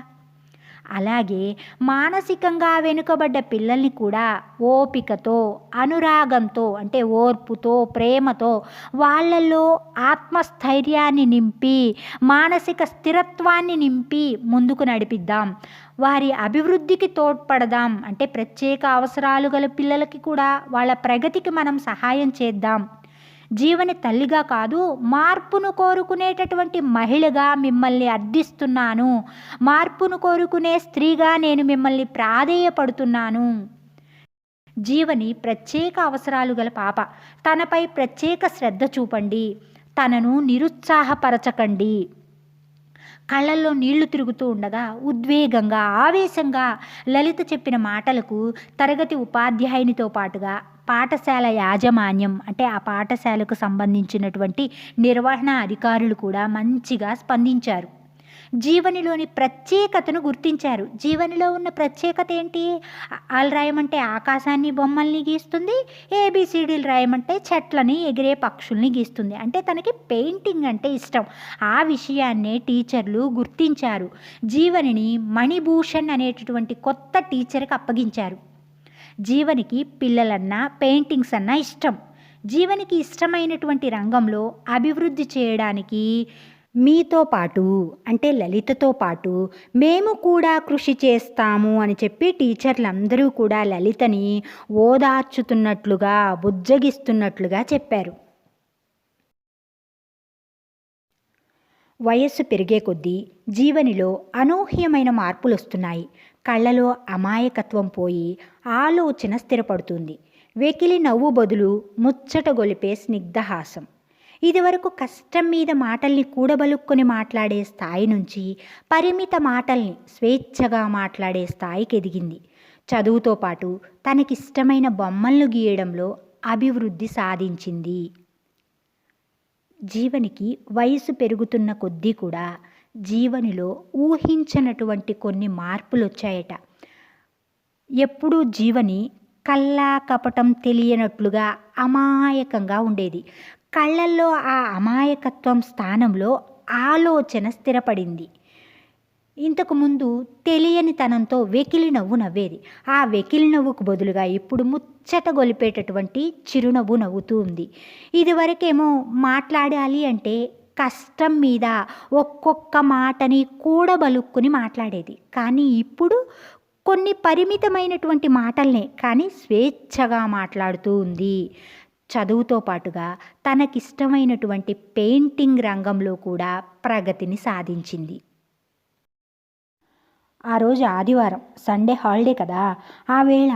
అలాగే మానసికంగా వెనుకబడ్డ పిల్లల్ని కూడా ఓపికతో, అనురాగంతో, అంటే ఓర్పుతో, ప్రేమతో వాళ్ళల్లో ఆత్మస్థైర్యాన్ని నింపి, మానసిక స్థిరత్వాన్ని నింపి ముందుకు నడిపిద్దాం. వారి అభివృద్ధికి తోడ్పడదాం. అంటే ప్రత్యేక అవసరాలు గల పిల్లలకి కూడా వాళ్ళ ప్రగతికి మనం సహాయం చేద్దాం. జీవని తల్లిగా కాదు, మార్పును కోరుకునేటటువంటి మహిళగా మిమ్మల్ని అర్థిస్తున్నాను. మార్పును కోరుకునే స్త్రీగా నేను మిమ్మల్ని ప్రాధేయపడుతున్నాను. జీవని ప్రత్యేక అవసరాలు గల పాప. తనపై ప్రత్యేక శ్రద్ధ చూపండి, తనను నిరుత్సాహపరచకండి. కళ్ళల్లో నీళ్లు తిరుగుతూ ఉండగా ఉద్వేగంగా, ఆవేశంగా లలిత చెప్పిన మాటలకు తరగతి ఉపాధ్యాయునితో పాటుగా పాఠశాల యాజమాన్యం, అంటే ఆ పాఠశాలకు సంబంధించినటువంటి నిర్వహణ అధికారులు కూడా మంచిగా స్పందించారు. జీవనిలోని ప్రత్యేకతను గుర్తించారు. జీవనిలో ఉన్న ప్రత్యేకత ఏంటి? ఆల్ రాయమంటే ఆకాశాన్ని బొమ్మల్ని గీస్తుంది, ఏబిసిడీలు రాయమంటే చెట్లని ఎగిరే పక్షుల్ని గీస్తుంది. అంటే తనకి పెయింటింగ్ అంటే ఇష్టం. ఆ విషయాన్నే టీచర్లు గుర్తించారు. జీవనిని మణిభూషణ్ అనేటటువంటి కొత్త టీచర్కి అప్పగించారు. జీవనికి పిల్లలన్నా పెయింటింగ్స్ అన్నా ఇష్టం. జీవనికి ఇష్టమైనటువంటి రంగంలో అభివృద్ధి చేయడానికి మీతో పాటు, అంటే లలితతో పాటు మేము కూడా కృషి చేస్తాము అని చెప్పి టీచర్లందరూ కూడా లలితని ఓదార్చుతున్నట్లుగా, బుజ్జగిస్తున్నట్లుగా చెప్పారు. వయస్సు పెరిగే కొద్దీ జీవనిలో అనూహ్యమైన మార్పులు వస్తున్నాయి. కళ్ళలో అమాయకత్వం పోయి ఆలోచన స్థిరపడుతుంది. వెకిలి నవ్వు బదులు ముచ్చట గొలిపే స్నిగ్ధహాసం. ఇదివరకు కష్టం మీద మాటల్ని కూడబలుక్కొని మాట్లాడే స్థాయి నుంచి పరిమిత మాటల్ని స్వేచ్ఛగా మాట్లాడే స్థాయికి ఎదిగింది. చదువుతో పాటు తనకిష్టమైన బొమ్మలను గీయడంలో అభివృద్ధి సాధించింది. జీవనికి వయసు పెరుగుతున్న కొద్దీ కూడా జీవనిలో ఊహించనటువంటి కొన్ని మార్పులు వచ్చాయట. ఎప్పుడూ జీవని కల్లా కపటం తెలియనట్లుగా అమాయకంగా ఉండేది. కళ్ళల్లో ఆ అమాయకత్వం స్థానంలో ఆలోచన స్థిరపడింది. ఇంతకుముందు తెలియని తనంతో వెకిలి నవ్వు నవ్వేది. ఆ వెకిలి నవ్వుకు బదులుగా ఇప్పుడు ముచ్చట గొలిపేటటువంటి చిరునవ్వు నవ్వుతూ ఉంది. ఇదివరకేమో మాట్లాడాలి అంటే కష్టం మీద ఒక్కొక్క మాటని కూడబలుక్కుని మాట్లాడేది. కానీ ఇప్పుడు కొన్ని పరిమితమైనటువంటి మాటల్నే కానీ స్వేచ్ఛగా మాట్లాడుతూ ఉంది. చదువుతో పాటుగా తనకిష్టమైనటువంటి పెయింటింగ్ రంగంలో కూడా ప్రగతిని సాధించింది. ఆ రోజు ఆదివారం, సండే హాలిడే కదా. ఆ వేళ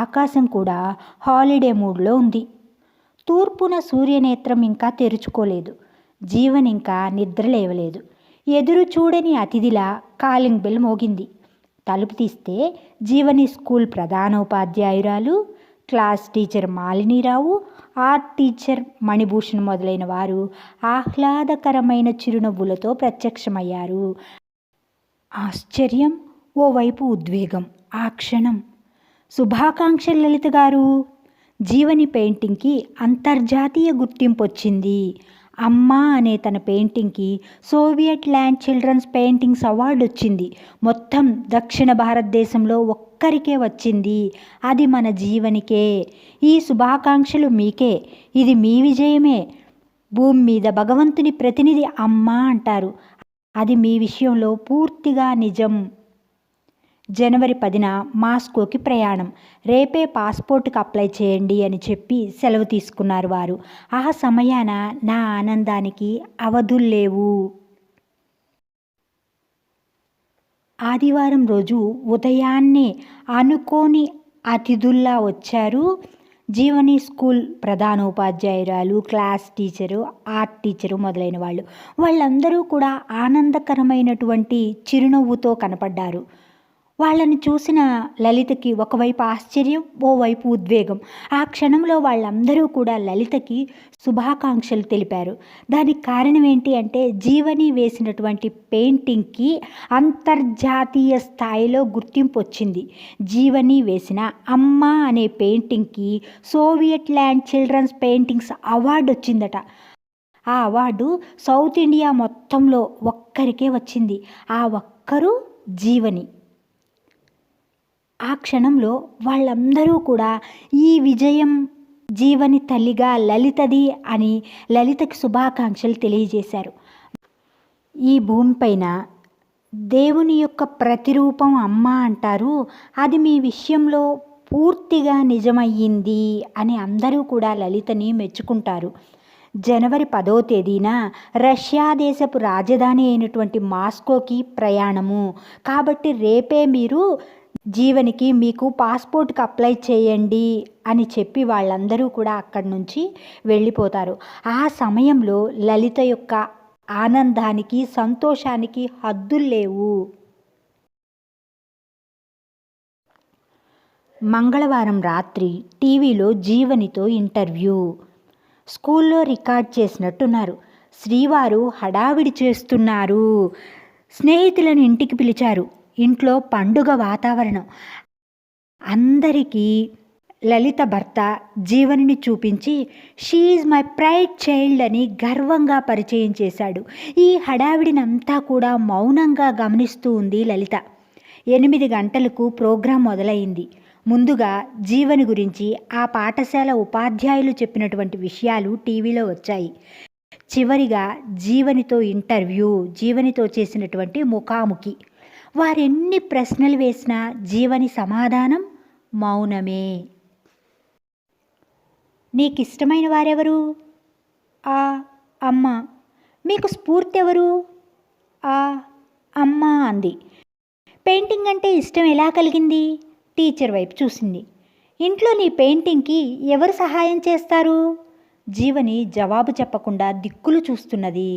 ఆకాశం కూడా హాలిడే మూడ్లో ఉంది. తూర్పున సూర్యనేత్రం ఇంకా తెరుచుకోలేదు. జీవన్ ఇంకా నిద్ర లేవలేదు. ఎదురు చూడని అతిథిలా కాలింగ్ బెల్ మోగింది. తలుపు తీస్తే జీవని స్కూల్ ప్రధానోపాధ్యాయురాలు class teacher మాలినీరావు, art teacher Manibhushan మొదలైన వారు ఆహ్లాదకరమైన చిరునవ్వులతో ప్రత్యక్షమయ్యారు. ఆశ్చర్యం, ఓవైపు ఉద్వేగం. ఆ క్షణం శుభాకాంక్షలు లలిత గారు. జీవని పెయింటింగ్కి అంతర్జాతీయ గుర్తింపు వచ్చింది. అమ్మా అనే తన పెయింటింగ్కి Soviet land children's paintings award వచ్చింది. మొత్తం దక్షిణ భారతదేశంలో ఒక్కరికే వచ్చింది. అది మన జీవనికే. ఈ శుభాకాంక్షలు మీకే. ఇది మీ విజయమే. భూమి మీద భగవంతుని ప్రతినిధి అమ్మ అంటారు. అది మీ విషయంలో పూర్తిగా నిజం. జనవరి 10న మాస్కోకి ప్రయాణం. రేపే పాస్పోర్ట్కి అప్లై చేయండి అని చెప్పి సెలవు తీసుకున్నారు వారు. ఆ సమయాన నా ఆనందానికి అవధుల్లేవు. ఆదివారం రోజు ఉదయాన్నే అనుకోని అతిథుల్లా వచ్చారు. జీవని స్కూల్ ప్రధానోపాధ్యాయురాలు, క్లాస్ టీచరు, ఆర్ట్ టీచరు మొదలైన వాళ్ళందరూ కూడా ఆనందకరమైనటువంటి చిరునవ్వుతో కనపడ్డారు. వాళ్ళని చూసిన లలితకి ఒకవైపు ఆశ్చర్యం, ఓవైపు ఉద్వేగం. ఆ క్షణంలో వాళ్ళందరూ కూడా లలితకి శుభాకాంక్షలు తెలిపారు. దానికి కారణం ఏంటి అంటే, జీవని వేసినటువంటి పెయింటింగ్కి అంతర్జాతీయ స్థాయిలో గుర్తింపు వచ్చింది. జీవని వేసిన అమ్మ అనే పెయింటింగ్కి Soviet land children's paintings award వచ్చిందట. ఆ అవార్డు సౌత్ ఇండియా మొత్తంలో ఒక్కరికే వచ్చింది. ఆ ఒక్కరు జీవని. ఆ క్షణంలో వాళ్ళందరూ కూడా ఈ విజయం జీవని తల్లిగా లలితది అని లలితకి శుభాకాంక్షలు తెలియజేశారు. ఈ భూమిపైన దేవుని యొక్క ప్రతిరూపం అమ్మ అంటారు. అది మీ విషయంలో పూర్తిగా నిజమయ్యింది అని అందరూ కూడా లలితని మెచ్చుకుంటారు. జనవరి 10వ తేదీన రష్యా దేశపు రాజధాని అయినటువంటి మాస్కోకి ప్రయాణము. కాబట్టి రేపే మీరు జీవనికి మీకు పాస్పోర్ట్కి అప్లై చేయండి అని చెప్పి వాళ్ళందరూ కూడా అక్కడి నుంచి వెళ్ళిపోతారు. ఆ సమయంలో లలిత యొక్క ఆనందానికి, సంతోషానికి హద్దులు లేవు. మంగళవారం రాత్రి టీవీలో జీవనితో ఇంటర్వ్యూ. స్కూల్లో రికార్డ్ చేసినట్టున్నారు. శ్రీవారు హడావిడి చేస్తున్నారు. స్నేహితులను ఇంటికి పిలిచారు. ఇంట్లో పండుగ వాతావరణం. అందరికీ లలిత భర్త జీవనిని చూపించి she is my pride child అని గర్వంగా పరిచయం చేశాడు. ఈ హడావిడినంతా కూడా మౌనంగా గమనిస్తూ ఉంది లలిత. 8 గంటలకు ప్రోగ్రాం మొదలైంది. ముందుగా జీవని గురించి ఆ పాఠశాల ఉపాధ్యాయులు చెప్పినటువంటి విషయాలు టీవీలో వచ్చాయి. చివరిగా జీవనితో ఇంటర్వ్యూ, జీవనితో చేసినటువంటి ముఖాముఖి. వారెన్ని ప్రశ్నలు వేసినా జీవని సమాధానం మౌనమే. నీకిష్టమైన వారెవరు? ఆ అమ్మ. మీకు స్ఫూర్తి ఎవరు? ఆ అమ్మ అంది. పెయింటింగ్ అంటే ఇష్టం ఎలా కలిగింది? టీచర్ వైపు చూసింది. ఇంట్లో నీ పెయింటింగ్కి ఎవరు సహాయం చేస్తారు? జీవని జవాబు చెప్పకుండా దిక్కులు చూస్తున్నది.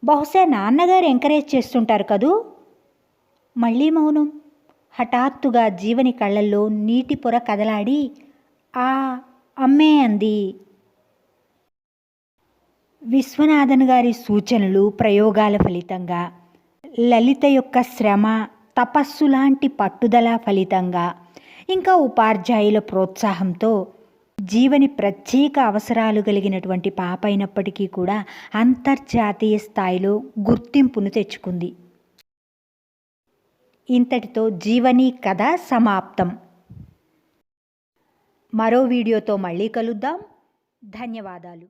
బహుశా నాన్నగారు ఎంకరేజ్ చేస్తుంటారు కదూ. మళ్ళీ మౌనం. హఠాత్తుగా జీవని కళ్ళల్లో నీటి పొర కదలాడి ఆ అమ్మే అంది. విశ్వనాథన్ గారి సూచనలు, ప్రయోగాల ఫలితంగా, లలిత యొక్క శ్రమ, తపస్సు లాంటి పట్టుదల ఫలితంగా, ఇంకా ఉపాధ్యాయుల ప్రోత్సాహంతో జీవని ప్రత్యేక అవసరాలు కలిగినటువంటి పాప అయినప్పటికీ కూడా అంతర్జాతీయ స్థాయిలో గుర్తింపును తెచ్చుకుంది. ఇంతటితో జీవని కథ సమాప్తం. మరో వీడియోతో మళ్ళీ కలుద్దాం. ధన్యవాదాలు.